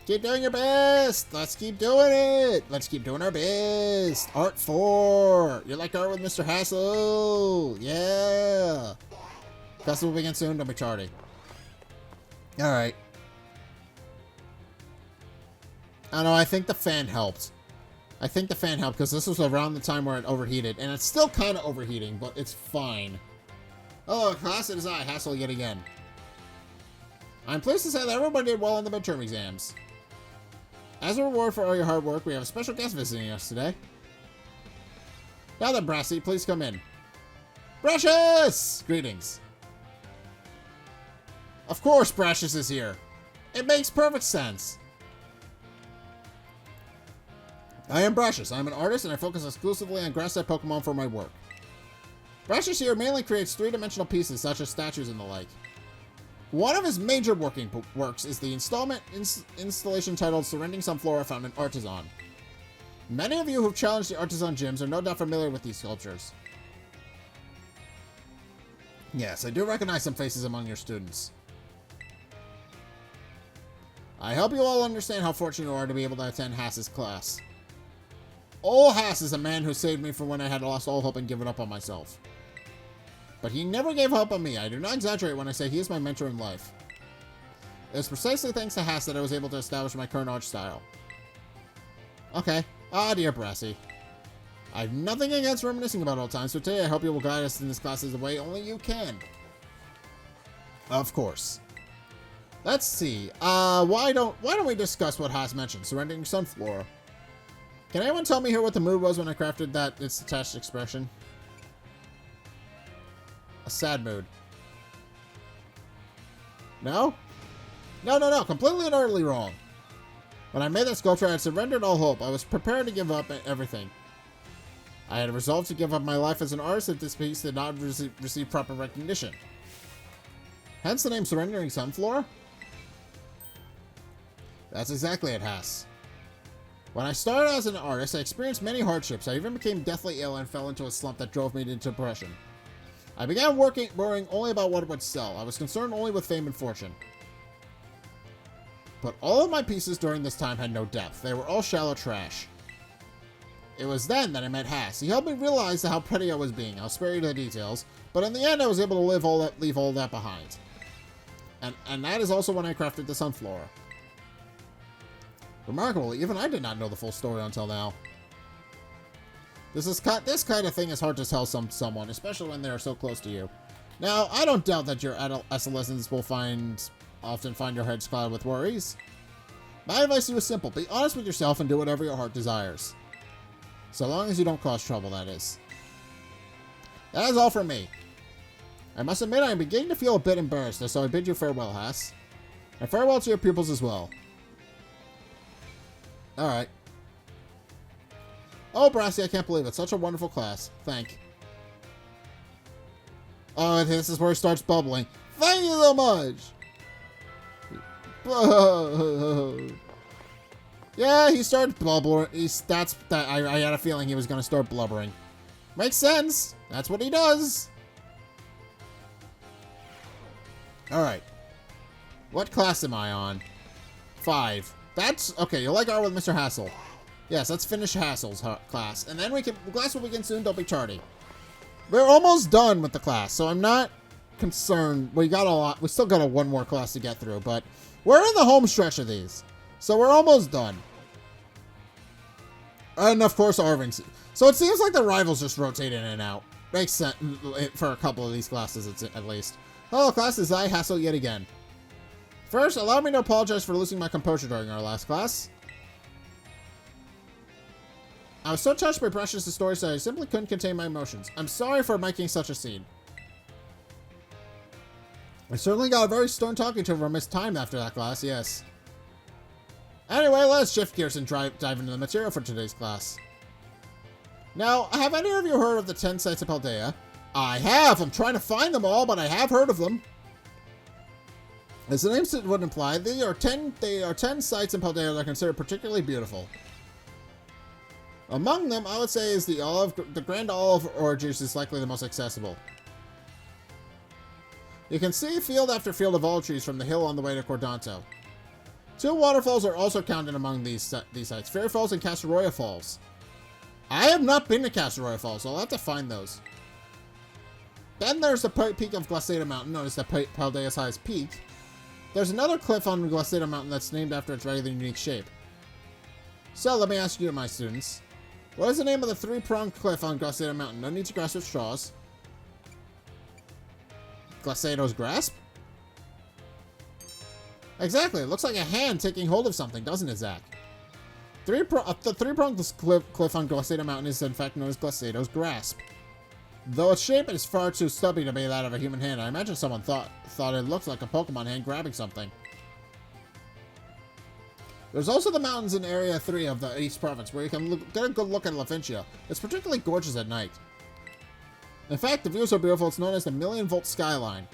Keep doing your best! Let's keep doing it! Let's keep doing our best! Art 4! You like art with Mr. Hassel? Yeah! Class will begin soon, don't be tardy. Alright. I don't know, I think the fan helped. I think the fan helped because this was around the time where it overheated. And it's still kind of overheating, but it's fine. Hello, class, it is I, Hassel, yet again. I'm pleased to say that everybody did well on the midterm exams. As a reward for all your hard work, we have a special guest visiting us today. Now then, Brassy, please come in. Precious! Greetings. Of course Precious is here. It makes perfect sense. I am Precious. I am an artist and I focus exclusively on grass-type Pokemon for my work. Precious here mainly creates three-dimensional pieces such as statues and the like. One of his major works is the installation titled Surrendering Sunflora found in Artisan. Many of you who've challenged the Artisan gyms are no doubt familiar with these sculptures. Yes, I do recognize some faces among your students. I hope you all understand how fortunate you are to be able to attend Hass's class. Ol' Hass is a man who saved me from when I had lost all hope and given up on myself. But he never gave up on me. I do not exaggerate when I say he is my mentor in life. It was precisely thanks to Hass that I was able to establish my current art style. Okay. Ah, dear Brassy. I have nothing against reminiscing about old times, so today I hope you will guide us in this class as the way only you can. Of course. Let's see. Why don't we discuss what Hass mentioned, surrendering Sunflora? Can anyone tell me here what the mood was when I crafted that its attached expression? A sad mood. No? No. Completely and utterly wrong. When I made that sculpture, I had surrendered all hope. I was prepared to give up everything. I had resolved to give up my life as an artist if this piece did not receive proper recognition. Hence the name Surrendering Sunflora? That's exactly it, Hass. When I started as an artist, I experienced many hardships. I even became deathly ill and fell into a slump that drove me into depression. I began worrying only about what would sell. I was concerned only with fame and fortune. But all of my pieces during this time had no depth. They were all shallow trash. It was then that I met Hass. He helped me realize how petty I was being. I'll spare you the details, but in the end I was able to leave all that behind. And that is also when I crafted the Sunflora. Remarkable, even I did not know the full story until now. This kind of thing is hard to tell someone, especially when they are so close to you. Now, I don't doubt that your adolescents will often find your heads clouded with worries. My advice to you is simple. Be honest with yourself and do whatever your heart desires. So long as you don't cause trouble, that is. That is all from me. I must admit I am beginning to feel a bit embarrassed, so I bid you farewell, Hass. And farewell to your pupils as well. Alright. Oh, Brassy, I can't believe it. Such a wonderful class. Oh, this is where it starts bubbling. Thank you so much! Yeah, he started blubbering. I had a feeling he was going to start blubbering. Makes sense. That's what he does. Alright. What class am I on? 5. That's... Okay, you'll like art with Mr. Hassel. Yes, let's finish Hassel's class. And then the class will begin soon. Don't be tardy. We're almost done with the class, so I'm not concerned. We got a lot. We still got one more class to get through, but we're in the home stretch of these. So we're almost done. And of course, Arving's. So it seems like the rivals just rotate in and out. Makes sense for a couple of these classes, at least. Hello, class. Is I Hassel yet again. First, allow me to apologize for losing my composure during our last class. I was so touched by Precious' stories that I simply couldn't contain my emotions. I'm sorry for making such a scene. I certainly got a very stern talking to from Miss Time after that class, yes. Anyway, let's shift gears and dive into the material for today's class. Now, have any of you heard of the 10 sites of Paldea? I have! I'm trying to find them all, but I have heard of them. As the name would imply, they are 10 sites in Paldea that are considered particularly beautiful. Among them, I would say is the Grand Olive Orgies is likely the most accessible. You can see field after field of olive trees from the hill on the way to Cordanto. 2 waterfalls are also counted among these sites, Fairy Falls and Castaroya Falls. I have not been to Castaroya Falls, so I'll have to find those. Then there's the peak of Glaceta Mountain, known as the Paldea's highest peak. There's another cliff on Glaceta Mountain that's named after its rather unique shape. So, let me ask you, my students. What is the name of the 3-pronged cliff on Glaceta Mountain? No need to grasp with straws. Glaceto's Grasp? Exactly, it looks like a hand taking hold of something, doesn't it, Zack? The three-pronged cliff on Glacedo Mountain is in fact known as Glacedo's Grasp. Though its shape is far too stubby to be that of a human hand, I imagine someone thought it looked like a Pokemon hand grabbing something. There's also the mountains in Area 3 of the East Province, where you can get a good look at Laventia. It's particularly gorgeous at night. In fact, the view is so beautiful it's known as the Million-Volt Skyline.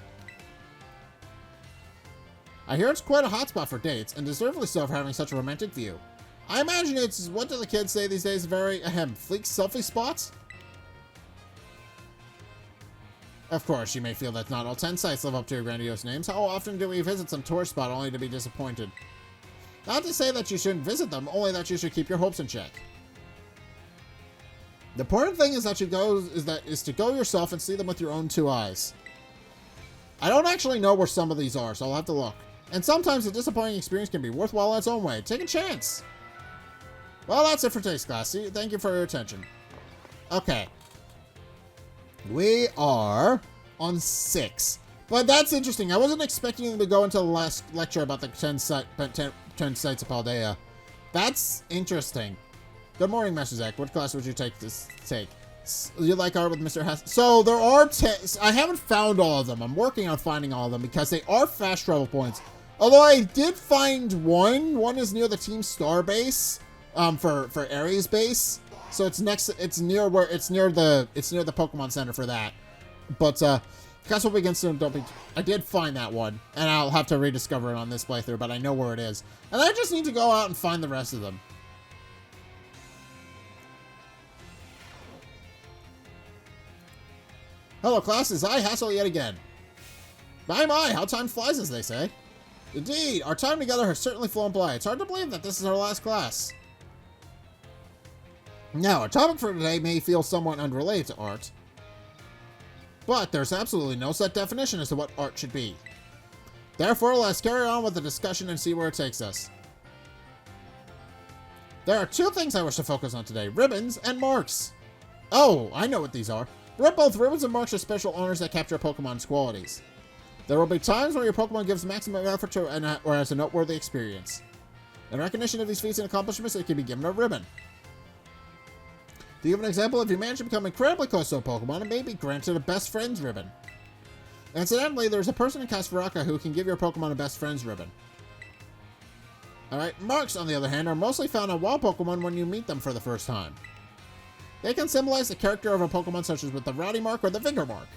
I hear it's quite a hotspot for dates, and deservedly so for having such a romantic view. I imagine it's, what do the kids say these days, very, fleek selfie spots? Of course, you may feel that not all 10 sites live up to your grandiose names. How often do we visit some tourist spot only to be disappointed? Not to say that you shouldn't visit them, only that you should keep your hopes in check. The important thing is that is to go yourself and see them with your own two eyes. I don't actually know where some of these are, so I'll have to look. And sometimes a disappointing experience can be worthwhile in its own way. Take a chance. Well, that's it for today's class. Thank you for your attention. Okay. We are on 6. But that's interesting. I wasn't expecting them to go into the last lecture about the 10 sites of Paldea. That's interesting. Good morning, Master Zack. What class would you take? You like art with Mr. Hass? So there are 10. I haven't found all of them. I'm working on finding all of them because they are fast travel points. Although I did find one. One is near the Team Star base, for Ares base. So it's near the Pokemon Center for that. But Castle Begins Soon. I did find that one, and I'll have to rediscover it on this playthrough. But I know where it is, and I just need to go out and find the rest of them. Hello, class. Is I Hassel yet again? My, how time flies, as they say. Indeed, our time together has certainly flown by. It's hard to believe that this is our last class. Now, our topic for today may feel somewhat unrelated to art, but there's absolutely no set definition as to what art should be. Therefore, let's carry on with the discussion and see where it takes us. There are 2 things I wish to focus on today, ribbons and marks. Oh, I know what these are. Both ribbons and marks are special honors that capture Pokemon's qualities. There will be times where your Pokemon gives maximum effort to or has a noteworthy experience. In recognition of these feats and accomplishments, it can be given a ribbon. To give an example, if you manage to become incredibly close to a Pokemon, it may be granted a Best Friends ribbon. Incidentally, there's a person in Casfaraka who can give your Pokemon a Best Friends ribbon. Alright, marks, on the other hand, are mostly found on wild Pokemon when you meet them for the first time. They can symbolize the character of a Pokemon, such as with the Rowdy mark or the Vigor mark.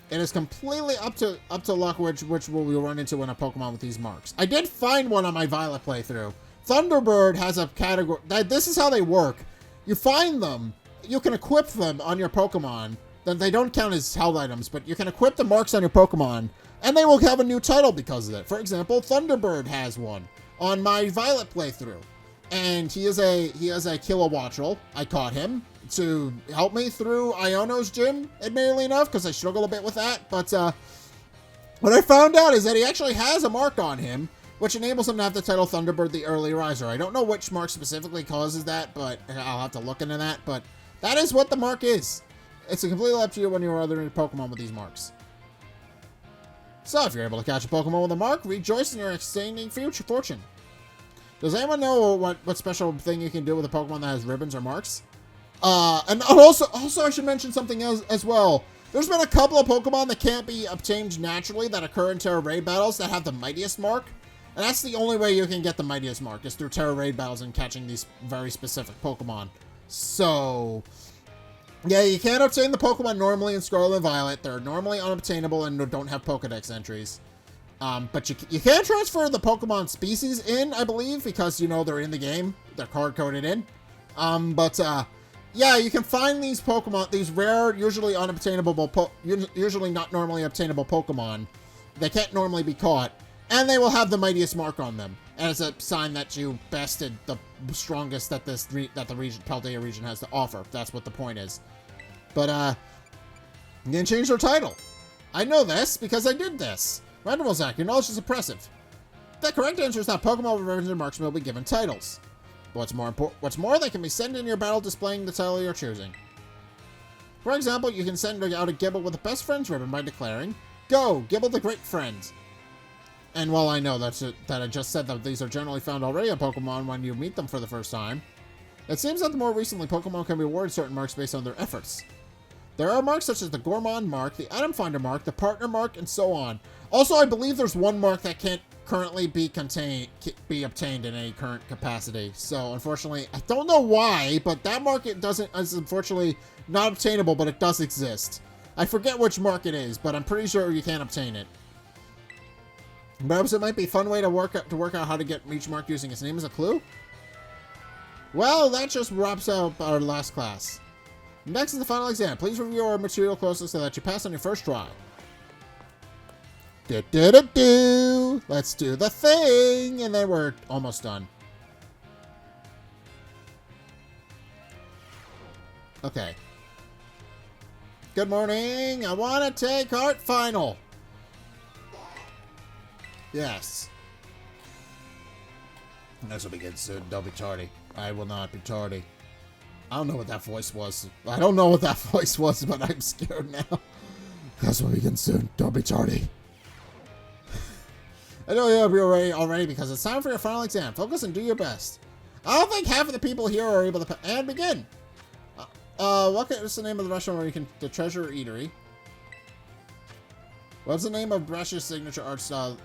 It is completely up to luck which we will run into in a Pokemon with these marks. I did find one on my Violet playthrough. Thunderbird has a category. This is how they work. You find them, you can equip them on your Pokemon. Then they don't count as held items, but you can equip the marks on your Pokemon, and they will have a new title because of it. For example, Thunderbird has one on my Violet playthrough. And he is a Kilowattrel. I caught him to help me through Iono's gym, admittedly enough, because I struggle a bit with that. But what I found out is that he actually has a mark on him, which enables him to have the title Thunderbird the Early Riser. I don't know which mark specifically causes that, but I'll have to look into that. But that is what the mark is. It's completely up to you when you're othering Pokemon with these marks. So if you're able to catch a Pokemon with a mark, rejoice in your extending future fortune. Does anyone know what special thing you can do with a Pokemon that has ribbons or marks? And also I should mention something else as well. There's been a couple of Pokemon that can't be obtained naturally that occur in Terra Raid battles that have the Mightiest mark. And that's the only way you can get the Mightiest mark, is through Terra Raid battles and catching these very specific Pokemon. So, yeah, you can't obtain the Pokemon normally in Scarlet and Violet. They're normally unobtainable and don't have Pokedex entries. But you can transfer the Pokemon species in, I believe, because, you know, they're in the game. They're card-coded in. Yeah, you can find these Pokemon, these rare, usually unobtainable, usually not normally obtainable Pokemon. They can't normally be caught. And they will have the Mightiest mark on them, as a sign that you bested the strongest that the Paldea region has to offer. That's what the point is. But, you can change their title. I know this, because I did this. Randomable Zack, your knowledge is impressive. The correct answer is that Pokemon with ribbons and marks will be given titles. What's more, they can be sent in your battle displaying the title you're choosing. For example, you can send out a Gibble with a Best Friends ribbon by declaring, "Go, Gibble the Great Friend." And while I know that I just said that these are generally found already in Pokemon when you meet them for the first time, it seems that the more recently Pokemon can reward certain marks based on their efforts. There are marks such as the Gourmand mark, the Item Finder mark, the Partner mark, and so on. Also, I believe there's one mark that can't currently be obtained in any current capacity. So, unfortunately, I don't know why, but that mark is unfortunately not obtainable, but it does exist. I forget which mark it is, but I'm pretty sure you can't obtain it. Perhaps it might be a fun way to work out how to get each mark using its name as a clue? Well, that just wraps up our last class. Next is the final exam. Please review our material closely so that you pass on your first try. Let's do the thing, and then we're almost done. Okay. Good morning. I want to take art final. Yes. This will begin soon. Don't be tardy. I will not be tardy. I don't know what that voice was. I don't know what that voice was, but I'm scared now. This will begin soon. Don't be tardy. I know you'll be ready already because it's time for your final exam. Focus and do your best. I don't think half of the people here are able to... And begin! What's the name of the restaurant where you can... The Treasure Eatery. What's the name of Brush's signature art style?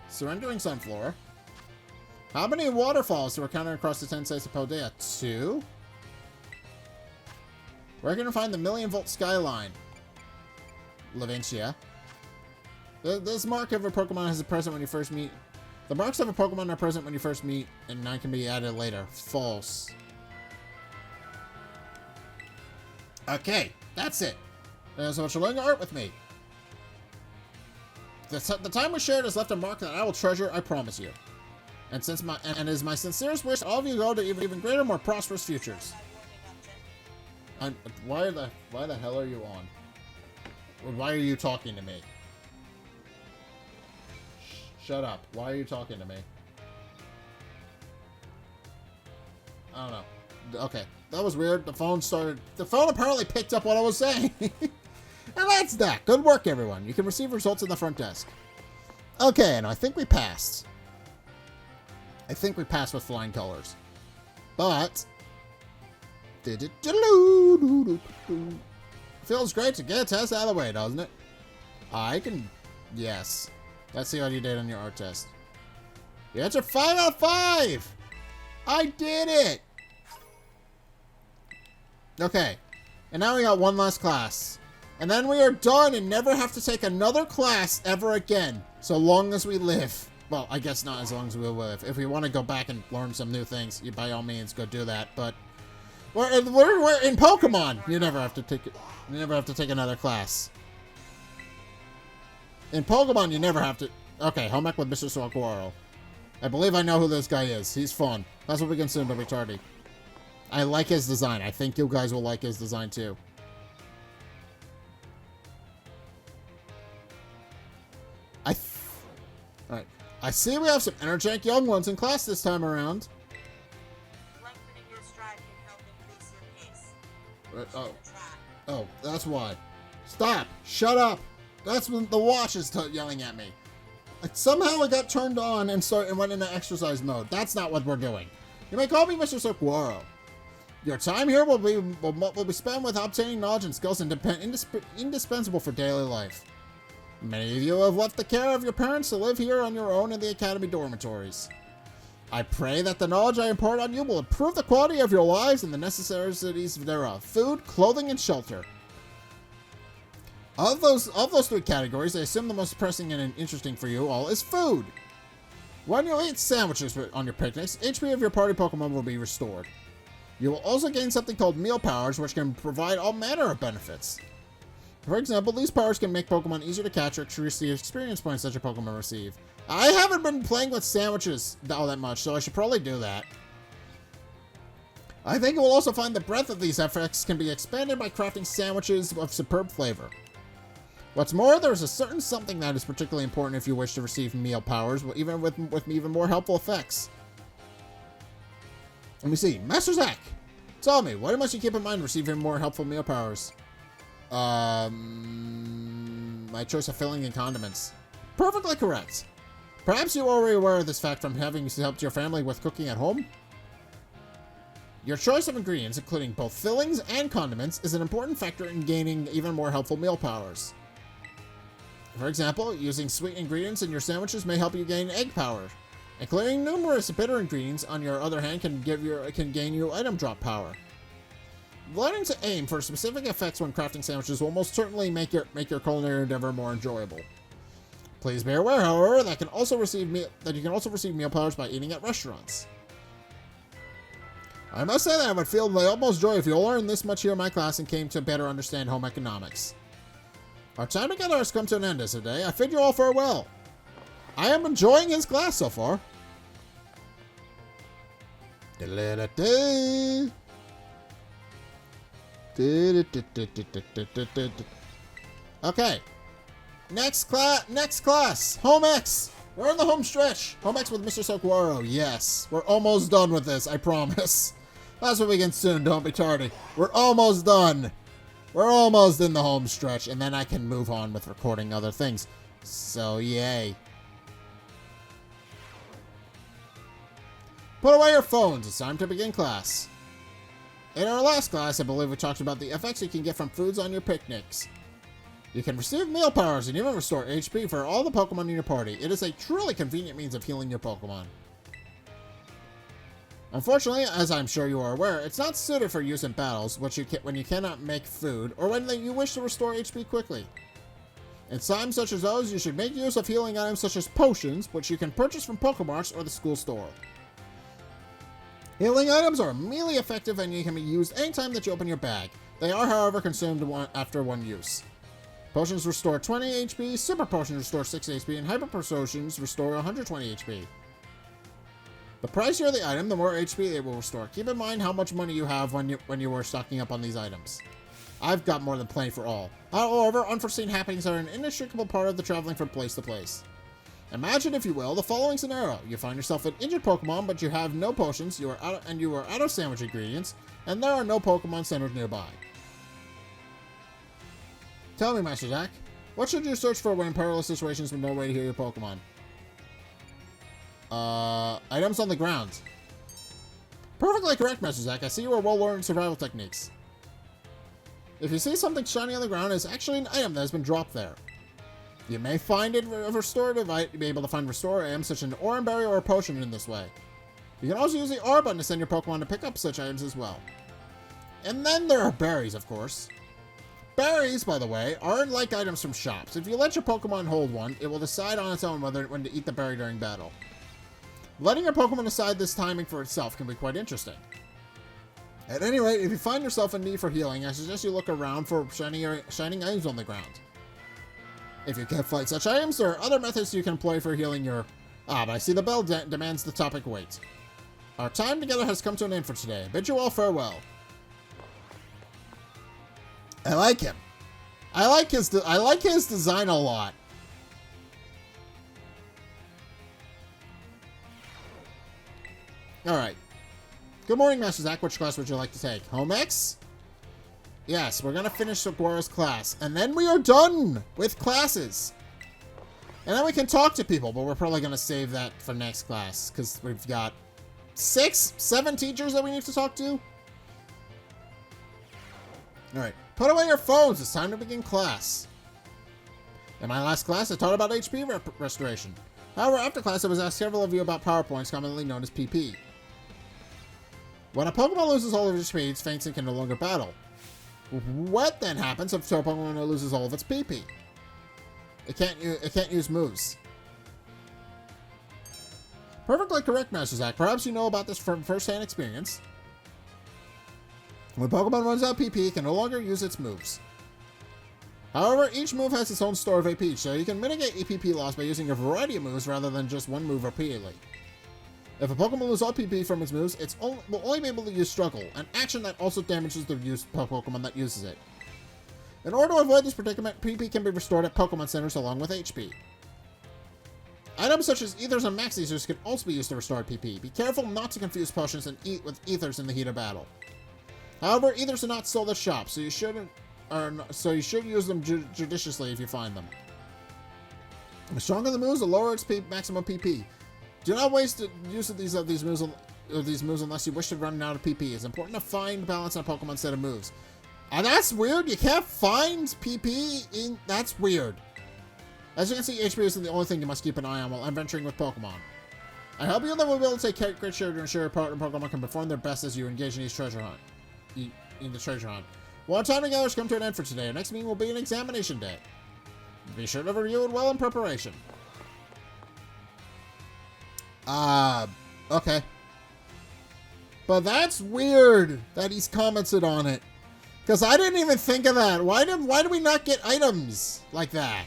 Surrendering Sunflower. How many waterfalls are counted across the 10 states of Paldea? 2? Where can you find the million-volt skyline? Levincia. This mark of a Pokemon has a present when you first meet. The marks of a Pokemon are present when you first meet, and 9 can be added later. False. Okay, that's it. Thank you so much for learning art with me. The time we shared has left a mark that I will treasure, I promise you. And it is my sincerest wish all of you go to even greater, more prosperous futures. Why the hell are you on? Why are you talking to me? Shut up. Why are you talking to me? I don't know. Okay. That was weird. The phone apparently picked up what I was saying. And that's that. Good work, everyone. You can receive results in the front desk. Okay, and I think we passed. I think we passed with flying colors. But... Feels great to get a test out of the way, doesn't it? I can... Yes. Let's see how you did on your art test. You answered 5 out of 5! I did it! Okay. And now we got one last class. And then we are done and never have to take another class ever again. So long as we live. Well, I guess not as long as we live. If we want to go back and learn some new things, you by all means go do that. But we're in Pokemon. You never have to take it. You never have to take another class. In Pokemon, you never have to... Okay, home ec with Mr. Saguaro. I believe I know who this guy is. He's fun. That's what we can soon to be tardy. I like his design. I think you guys will like his design too. Alright. I see we have some energetic young ones in class this time around. Lengthening your stride can help increase your pace. Oh, that's why. Stop! Shut up! That's when the watch is yelling at me. Somehow it got turned on and went into exercise mode. That's not what we're doing. You may call me Mr. Saguaro. Your time here will be spent with obtaining knowledge and skills indispensable for daily life. Many of you have left the care of your parents to live here on your own in the academy dormitories. I pray that the knowledge I impart on you will improve the quality of your lives and the necessities thereof: food, clothing, and shelter. Of those 3 categories, I assume the most pressing and interesting for you all is food. When you eat sandwiches on your picnics, HP of your party Pokemon will be restored. You will also gain something called meal powers, which can provide all manner of benefits. For example, these powers can make Pokemon easier to catch or increase the experience points that your Pokemon receive. I haven't been playing with sandwiches all that much, so I should probably do that. I think you will also find the breadth of these effects can be expanded by crafting sandwiches of superb flavor. What's more, there is a certain something that is particularly important if you wish to receive meal powers, even with even more helpful effects. Let me see. Master Zack, tell me, what must you keep in mind receiving more helpful meal powers? My choice of filling and condiments. Perfectly correct. Perhaps you're already aware of this fact from having helped your family with cooking at home? Your choice of ingredients, including both fillings and condiments, is an important factor in gaining even more helpful meal powers. For example, using sweet ingredients in your sandwiches may help you gain egg power. Including numerous bitter ingredients, on your other hand, can gain you item drop power. Learning to aim for specific effects when crafting sandwiches will most certainly make your culinary endeavor more enjoyable. Please be aware, however, that you can also receive meal powers by eating at restaurants. I must say that I would feel the utmost joy if you all learned this much here in my class and came to better understand home economics. Our time together has come to an end as of today. I bid you all farewell. I am enjoying his class so far. Okay. Next class. Home X. We're in the home stretch. Home X with Mr. Saguaro. Yes. We're almost done with this, I promise. That's what we begin soon, don't be tardy. We're almost done. We're almost in the home stretch, and then I can move on with recording other things. So, yay. Put away your phones. It's time to begin class. In our last class, I believe we talked about the effects you can get from foods on your picnics. You can receive meal powers and even restore HP for all the Pokemon in your party. It is a truly convenient means of healing your Pokemon. Unfortunately, as I'm sure you are aware, it's not suited for use in battles, when you cannot make food, or when you wish to restore HP quickly. In times such as those, you should make use of healing items such as potions, which you can purchase from Pokemarts or the school store. Healing items are immediately effective and can be used anytime that you open your bag. They are, however, consumed after one use. Potions restore 20 HP, Super Potions restore 6 HP, and Hyper Potions restore 120 HP. The pricier the item, the more HP they will restore. Keep in mind how much money you have when you are stocking up on these items. I've got more than plenty for all. However, unforeseen happenings are an inextricable part of the traveling from place to place. Imagine, if you will, the following scenario. You find yourself an injured Pokemon, but you have no potions, you are out of sandwich ingredients, and there are no Pokemon centers nearby. Tell me, Master Zack, what should you search for when in perilous situations with no way to heal your Pokemon? Items on the ground. Perfectly correct, Master Zack. I see you are well-learned survival techniques. If you see something shiny on the ground, it's actually an item that has been dropped there. You may find it be able to find restore items such as an Oran Berry or a potion in this way. You can also use the R button to send your Pokemon to pick up such items as well. And then there are berries, of course. Berries, by the way, aren't like items from shops. If you let your Pokemon hold one, it will decide on its own when to eat the berry during battle. Letting your Pokemon decide this timing for itself can be quite interesting. At any rate, if you find yourself in need for healing, I suggest you look around for shining items on the ground. If you can't find such items, there are other methods you can employ for healing your... but I see the bell demands the topic wait. Our time together has come to an end for today. I bid you all farewell. I like him. I like his design a lot. Alright. Good morning, Master Zack. Which class would you like to take? Home X? Yes, we're gonna finish Saguaro's class. And then we are done with classes. And then we can talk to people, but we're probably gonna save that for next class. Because we've got 7 teachers that we need to talk to. Alright. Put away your phones. It's time to begin class. In my last class, I taught about HP restoration. However, after class, I was asked several of you about power points, commonly known as PP. When a Pokemon loses all of its HP, it faints and can no longer battle. What then happens if a Pokemon loses all of its PP? It can't use moves. Perfectly correct, Master Zack. Perhaps you know about this from first-hand experience. When Pokemon runs out of PP, it can no longer use its moves. However, each move has its own store of AP, so you can mitigate PP loss by using a variety of moves rather than just one move repeatedly. If a Pokemon loses all PP from its moves, it will only be able to use Struggle, an action that also damages the Pokemon that uses it. In order to avoid this predicament, PP can be restored at Pokemon Centers along with HP. Items such as Ethers and Max Ethers can also be used to restore PP. Be careful not to confuse potions and with Ethers in the heat of battle. However, Ethers are not sold at shops, so you should use them judiciously if you find them. The stronger the moves, the lower its maximum PP. Do not waste the use of these moves unless you wish to run out of PP. It's important to find balance on a Pokemon set of moves. And that's weird. You can't find PP in... That's weird. As you can see, HP isn't the only thing you must keep an eye on while adventuring with Pokemon. I hope you will be able to take great care to ensure your partner Pokemon can perform their best as you engage in these treasure hunt. In the treasure hunt. Well, time together has come to an end for today. Our next meeting will be an examination day. Be sure to review it well in preparation. Okay. But that's weird that he's commented on it. Because I didn't even think of that. Why do we not get items like that?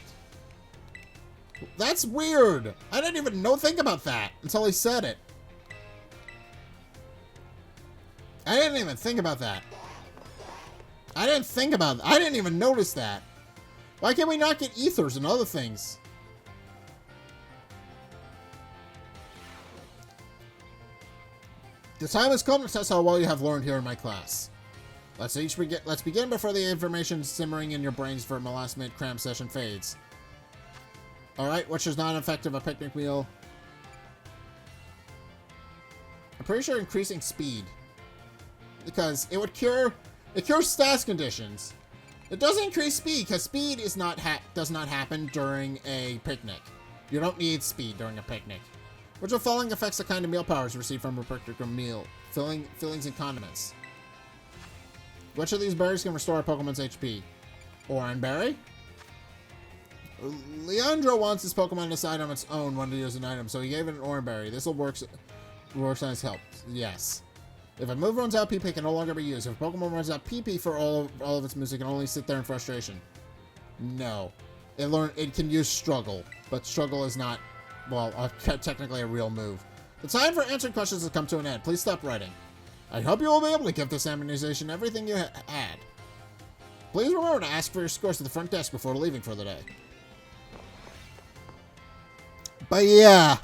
That's weird. I didn't even think about that until he said it. I didn't even think about that. I didn't even notice that. Why can't we not get ethers and other things? The time has come to test how well you have learned here in my class. Let's begin before the information simmering in your brains for my last-minute cram session fades. Alright, which is not effective a picnic meal. I'm pretty sure increasing speed. Because it would cure... It cures stats conditions. It doesn't increase speed, because speed is does not happen during a picnic. You don't need speed during a picnic. Which of the following affects the kind of meal powers received from a particular meal? Fillings and condiments. Which of these berries can restore a Pokemon's HP? Oran Berry? Leandro wants his Pokemon to decide on its own when to use an item, so he gave it an Oran Berry. This will work on his help. Yes. If a move runs out, PP can no longer be used. If a Pokemon runs out PP for all of its moves, it can only sit there in frustration. No. It can use Struggle, but Struggle is not, well, technically a real move. The time for answering questions has come to an end. Please stop writing. I hope you will be able to give this immunization everything you had. Please remember to ask for your scores to the front desk before leaving for the day. But yeah,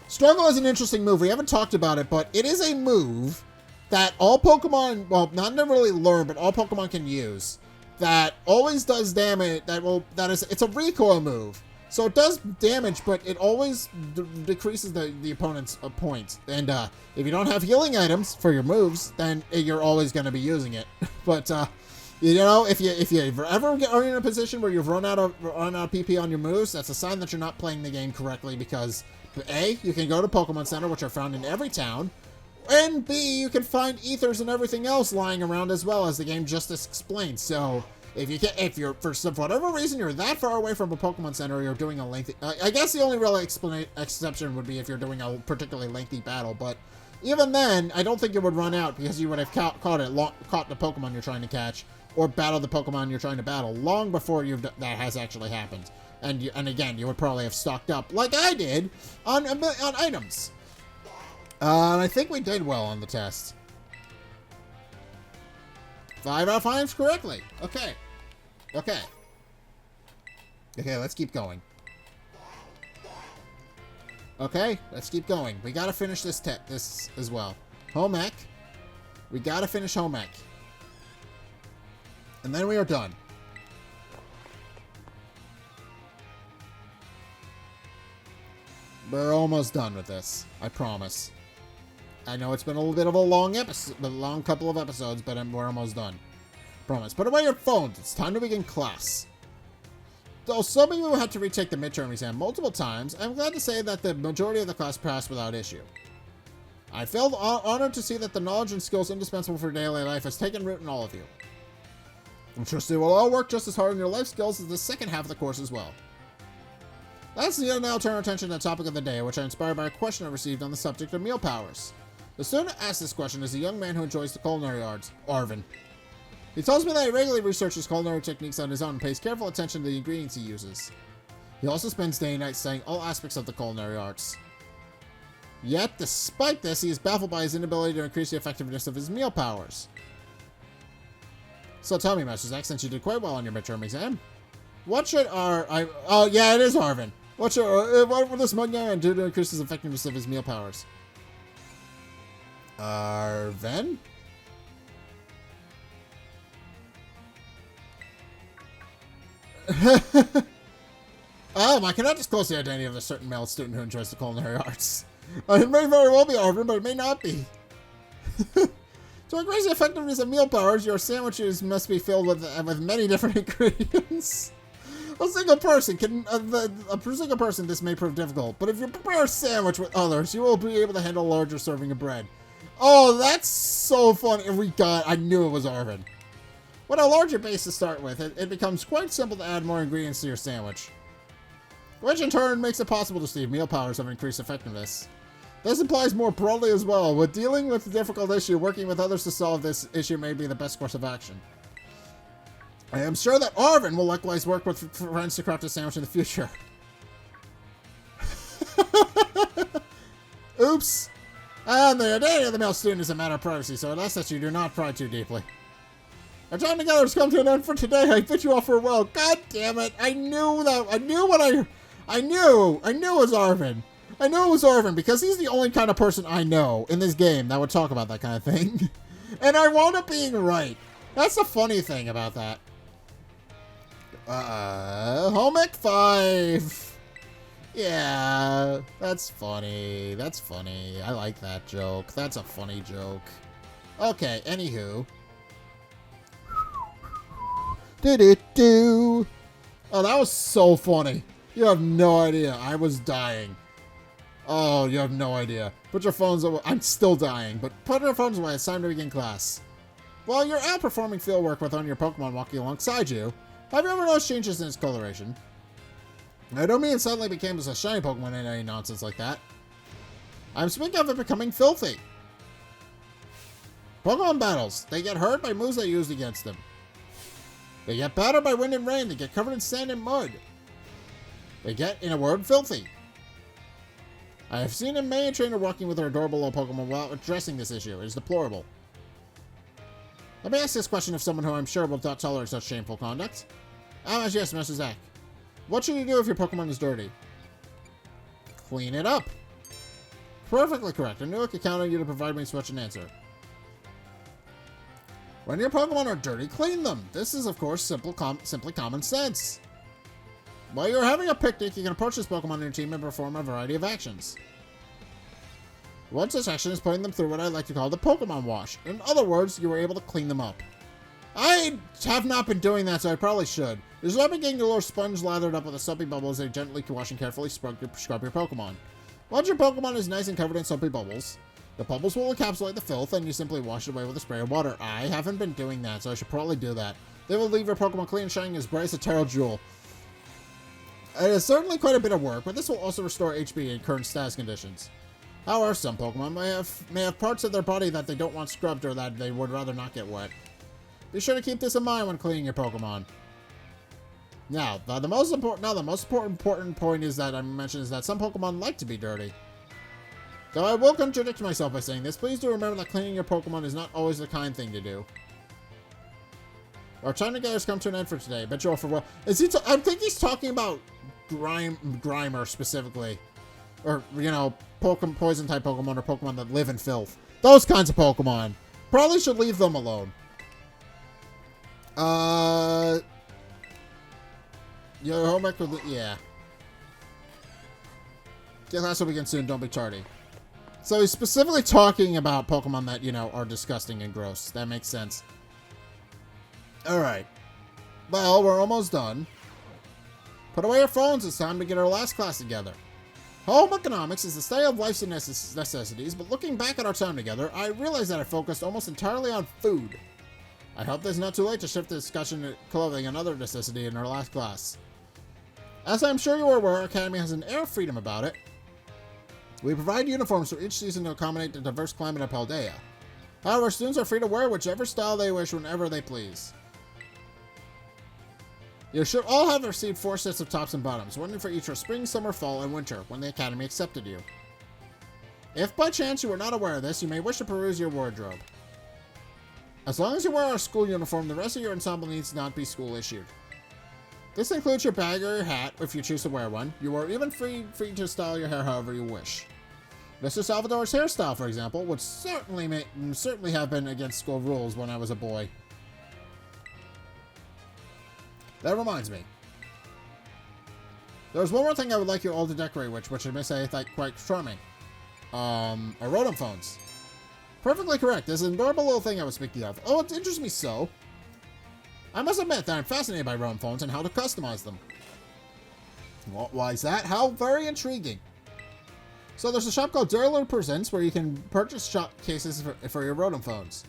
Struggle is an interesting move. We haven't talked about it, but it is a move that all Pokemon, well, not really learn, but all Pokemon can use. That always does damage. It's a recoil move. So it does damage, but it always decreases the opponent's points. And if you don't have healing items for your moves, then you're always going to be using it. But you know, if you ever are in a position where you've run out of PP on your moves, that's a sign that you're not playing the game correctly. Because A, you can go to Pokemon Center, which are found in every town, and B, you can find ethers and everything else lying around as well, as the game just explained. So if you're for whatever reason you're that far away from a Pokemon Center, or you're doing a lengthy, I guess the only real exception would be if you're doing a particularly lengthy battle. But even then, I don't think it would run out, because you would have caught the Pokemon you're trying to catch, or battled the Pokemon you're trying to battle long before that has actually happened. And again, you would probably have stocked up like I did on items. And I think we did well on the test. 5 out of 5 correctly. Okay. Okay, let's keep going. Okay, let's keep going. We gotta finish this as well. Home ec. We gotta finish home ec. And then we are done. We're almost done with this. I promise. I know it's been a little bit of a long couple of episodes, but we're almost done. Promise. Put away your phones. It's time to begin class. Though some of you had to retake the midterm exam multiple times, I'm glad to say that the majority of the class passed without issue. I feel honored to see that the knowledge and skills indispensable for daily life has taken root in all of you. I'm trust you will all work just as hard on your life skills as the second half of the course as well. Let's now turn our attention to the topic of the day, which I inspired by a question I received on the subject of meal powers. The student asked this question is a young man who enjoys the culinary arts, Arvin. He tells me that he regularly researches culinary techniques on his own and pays careful attention to the ingredients he uses. He also spends day and night studying all aspects of the culinary arts. Yet, despite this, he is baffled by his inability to increase the effectiveness of his meal powers. So tell me, Master Zack, since you did quite well on your midterm exam, what should oh yeah, it is Arvin. What would this young man do to increase his effectiveness of his meal powers? Arvin? Oh I cannot disclose the identity of a certain male student who enjoys the culinary arts. It may very well be Arvin, but it may not be. To increase the effectiveness of meal powers, your sandwiches must be filled with many different ingredients. A single person, this may prove difficult, but if you prepare a sandwich with others, you will be able to handle a larger serving of bread. Oh, that's so funny. I knew it was Arvin. With a larger base to start with, it becomes quite simple to add more ingredients to your sandwich, which in turn makes it possible to see meal powers of increased effectiveness. This applies more broadly as well. With dealing with a difficult issue, working with others to solve this issue may be the best course of action. I am sure that Arvin will likewise work with friends to craft a sandwich in the future. Oops. And the identity of the male student is a matter of privacy, so I ask that you do not pry too deeply. Our time together has come to an end for today. I bid you all farewell. God damn it. I knew it was Arvin. I knew it was Arvin because he's the only kind of person I know in this game that would talk about that kind of thing. And I wound up being right. That's the funny thing about that. Home Ec 5. Yeah, that's funny. That's funny. I like that joke. That's a funny joke. Okay, anywho. Do-do-do. Oh, that was so funny. You have no idea. I was dying. Oh, you have no idea. Put your phones away. I'm still dying, but put your phones away. It's time to begin class. While you're outperforming fieldwork with one of your Pokemon walking alongside you, have you ever noticed changes in its coloration? I don't mean it suddenly became a shiny Pokemon and any nonsense like that. I'm speaking of it becoming filthy. Pokemon battles. They get hurt by moves I used against them. They get battered by wind and rain. They get covered in sand and mud. They get, in a word, filthy. I have seen a main trainer walking with her adorable little Pokemon while addressing this issue. It is deplorable. Let me ask this question of someone who I'm sure will not tolerate such shameful conduct. Yes, Mr. Zack. What should you do if your Pokemon is dirty? Clean it up. Perfectly correct. I knew I could count on you to provide me such an answer. When your Pokemon are dirty, clean them. This is, of course, simply common sense. While you're having a picnic, you can approach this Pokemon in your team and perform a variety of actions. One such action is putting them through what I like to call the Pokemon wash. In other words, you were able to clean them up. I have not been doing that, so I probably should. There's not been getting your little sponge lathered up with a soapy bubble as they gently wash and carefully scrub your Pokemon. Once your Pokemon is nice and covered in soapy bubbles, the bubbles will encapsulate the filth and you simply wash it away with a spray of water. I haven't been doing that, so I should probably do that. They will leave your Pokemon clean and shining as bright as a Terra Jewel. It is certainly quite a bit of work, but this will also restore HP in current status conditions. However, some Pokemon may have parts of their body that they don't want scrubbed or that they would rather not get wet. Be sure to keep this in mind when cleaning your Pokemon. Now, the most important point is that I mentioned is that some Pokemon like to be dirty. Though I will contradict myself by saying this, please do remember that cleaning your Pokemon is not always the kind thing to do. Our time together has come to an end for today. Bet you all for well. I think he's talking about Grimer specifically. Or, you know, poison type Pokemon or Pokemon that live in filth. Those kinds of Pokemon. Probably should leave them alone. Your home ec will, yeah. Get class will begin soon, don't be tardy. So he's specifically talking about Pokemon that, you know, are disgusting and gross. That makes sense. Alright. Well, we're almost done. Put away your phones, it's time to get our last class together. Home economics is the study of life's necessities, but looking back at our time together, I realized that I focused almost entirely on food. I hope that it's not too late to shift the discussion to clothing, another necessity in our last class. As I'm sure you are aware, our Academy has an air of freedom about it. We provide uniforms for each season to accommodate the diverse climate of Paldea. However, students are free to wear whichever style they wish whenever they please. You should all have received 4 sets of tops and bottoms, one for each for spring, summer, fall, and winter, when the Academy accepted you. If by chance you were not aware of this, you may wish to peruse your wardrobe. As long as you wear our school uniform, the rest of your ensemble needs not be school issued. This includes your bag or your hat, if you choose to wear one. You are even free to style your hair however you wish. Mr. Salvador's hairstyle, for example, would certainly have been against school rules when I was a boy. That reminds me. There's one more thing I would like you all to decorate, which I may say I think quite charming. Are Rotom phones. Perfectly correct. There's an adorable little thing I was speaking of. Oh, it interests me so. I must admit that I'm fascinated by Rotom phones and how to customize them. Well, why is that? How very intriguing. So there's a shop called Durler Presents where you can purchase shop cases for your Rotom phones.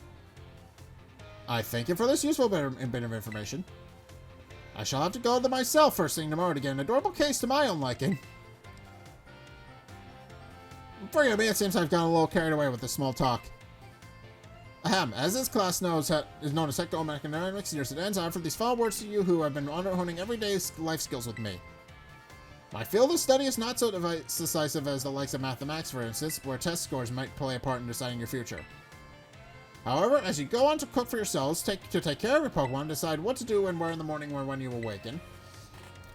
I thank you for this useful bit of information. I shall have to go to myself first thing tomorrow to get an adorable case to my own liking. Forgive me, it seems I've gotten a little carried away with this small talk. Ahem, as this class is known as Sector-Mechanics, years it ends, I offer these final words to you who have been honing everyday life skills with me. My field of study is not so decisive as the likes of mathematics, for instance, where test scores might play a part in deciding your future. However, as you go on to cook for yourselves, take care of your Pokemon, decide what to do and where in the morning or when you awaken,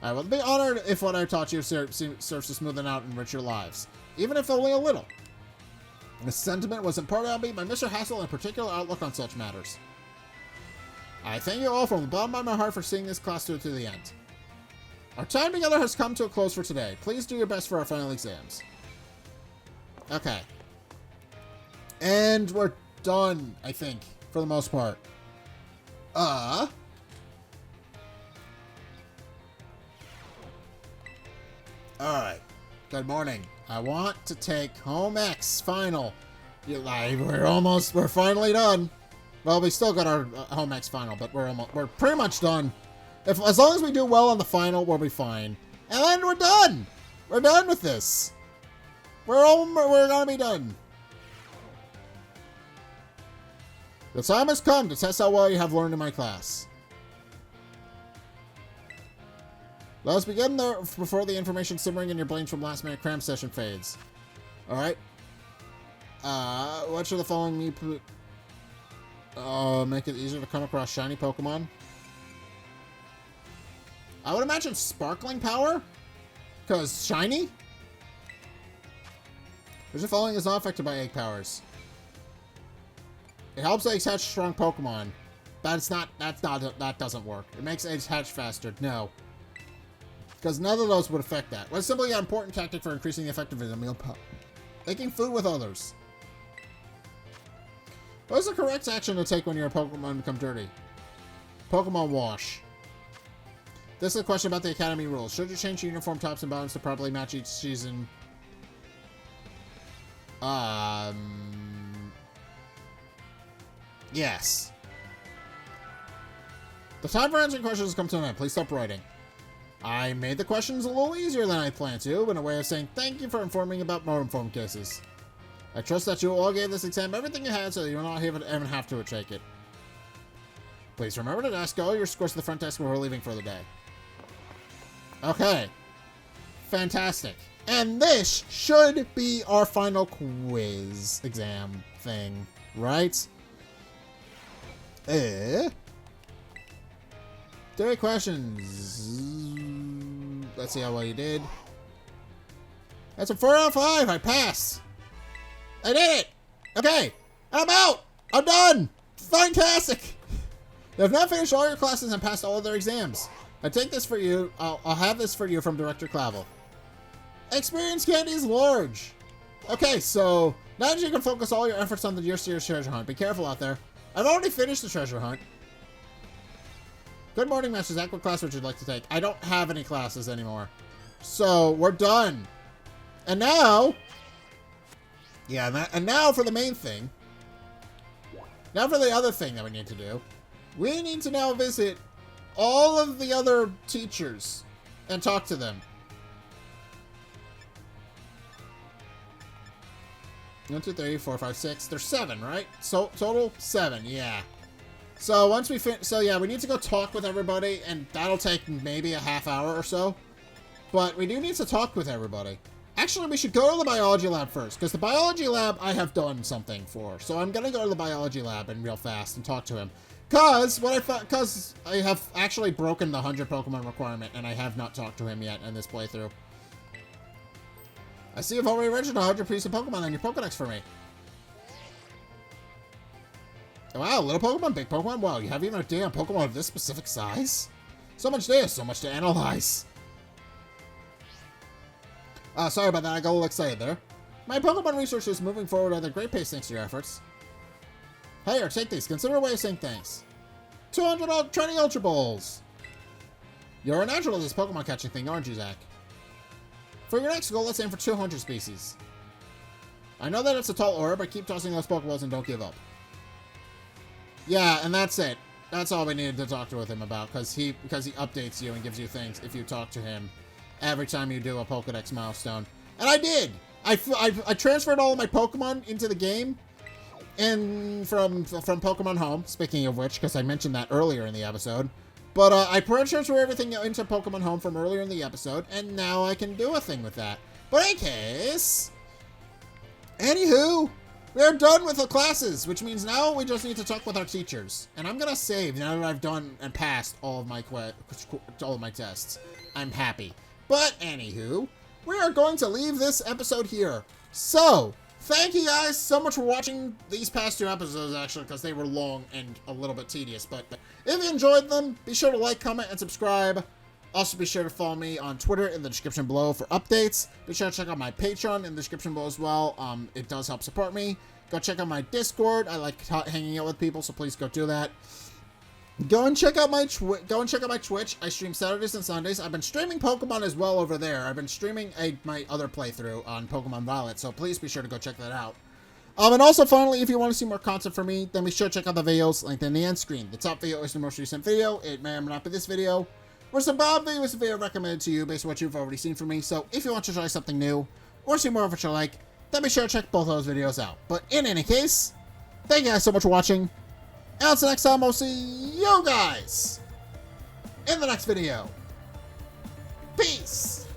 I will be honored if what I taught you serves to smoothen out and enrich your lives, even if only a little. This sentiment was imparted on me by Mr. Hassel and a particular outlook on such matters. I thank you all from the bottom of my heart for seeing this class through to the end. Our time together has come to a close for today. Please do your best for our final exams. Okay. And we're done, I think, for the most part. Alright. Good morning. I want to take Home X final. We're finally done. Well, we still got our Home X final, but we're pretty much done. As long as we do well on the final, we'll be fine. And then we're done. We're done with this. We're gonna be done. The time has come to test how well you have learned in my class. Let us begin there before the information simmering in your brains from last-minute cram session fades. Alright. What should the following make it easier to come across shiny Pokemon? I would imagine Sparkling Power? Because shiny? Which the following is not affected by egg powers. It helps eggs hatch strong Pokemon. That doesn't work. It makes eggs hatch faster. No. Because none of those would affect that. Well, it's simply an important tactic for increasing the effectiveness of meal pop. Making food with others. What is the correct action to take when your Pokemon become dirty? Pokemon wash. This is a question about the Academy rules. Should you change your uniform tops and bottoms to properly match each season? Yes. The time for answering questions has come to an end. Please stop writing. I made the questions a little easier than I planned to, in a way of saying thank you for informing about Rotom phone cases. I trust that you all gave this exam everything you had so that you will not even have to take it. Please remember to ask all your scores to the front desk when we're leaving for the day. Okay. Fantastic. And this should be our final quiz exam thing, right? 3 questions. Let's see how well you did. That's a 4 out of 5. I passed. I did it. Okay. I'm out. I'm done. Fantastic. You have now finished all your classes and passed all of their exams. I take this for you. I'll have this for you from Director Clavel. Experience candy is large. Okay, so now that you can focus all your efforts on the Year's treasure hunt. Be careful out there. I've already finished the treasure hunt. Good morning, Master Zack. What class would you like to take? I don't have any classes anymore. So, we're done. And now... Yeah, and now for the main thing. Now for the other thing that we need to do. We need to now visit all of the other teachers and talk to them. 1, 2, 3, 4, 5, 6. There's 7, right? So, total 7, yeah. So once we we need to go talk with everybody, and that'll take maybe a half hour or so. But we do need to talk with everybody. Actually, we should go to the biology lab first, because the biology lab I have done something for. So I'm gonna go to the biology lab and real fast and talk to him. Because I have actually broken the 100 Pokemon requirement, and I have not talked to him yet in this playthrough. I see you've already registered 100 pieces of Pokemon on your Pokedex for me. Wow, little Pokemon, big Pokemon? Wow, you have even a damn Pokemon of this specific size? So much data, so much to analyze. Sorry about that, I got a little excited there. My Pokemon research is moving forward at a great pace thanks to your efforts. Here, take these. Consider a way of saying thanks. 200 training Ultra Balls! You're a natural at this Pokemon catching thing, aren't you, Zack? For your next goal, let's aim for 200 species. I know that it's a tall order, but keep tossing those Pokeballs and don't give up. Yeah, and that's it. That's all we needed to talk to with him about, because he updates you and gives you things if you talk to him every time you do a Pokedex milestone. And I did! I transferred all of my Pokemon into the game and from Pokemon Home, speaking of which, because I mentioned that earlier in the episode. But I transferred everything into Pokemon Home from earlier in the episode, and now I can do a thing with that. But in case... Anywho, we're done with the classes, which means now we just need to talk with our teachers. And I'm gonna save now that I've done and passed all of my tests. I'm happy. But anywho, we are going to leave this episode here. So, thank you guys so much for watching these past 2 episodes, actually, because they were long and a little bit tedious. But if you enjoyed them, be sure to like, comment, and subscribe. Also, be sure to follow me on Twitter in the description below for updates. Be sure to check out my Patreon in the description below as well. It does help support me. Go check out my Discord. I like hanging out with people, so please go do that. Go and check out my Twitch. I stream Saturdays and Sundays. I've been streaming Pokemon as well over there. I've been streaming my other playthrough on Pokemon Violet, so please be sure to go check that out. And also, finally, if you want to see more content from me, then be sure to check out the videos linked in the end screen. The top video is the most recent video. It may or may not be this video. Whereas the bottom video is a video recommended to you based on what you've already seen from me. So if you want to try something new or see more of what you like, then be sure to check both those videos out. But in any case, thank you guys so much for watching. And until next time, I'll see you guys in the next video. Peace!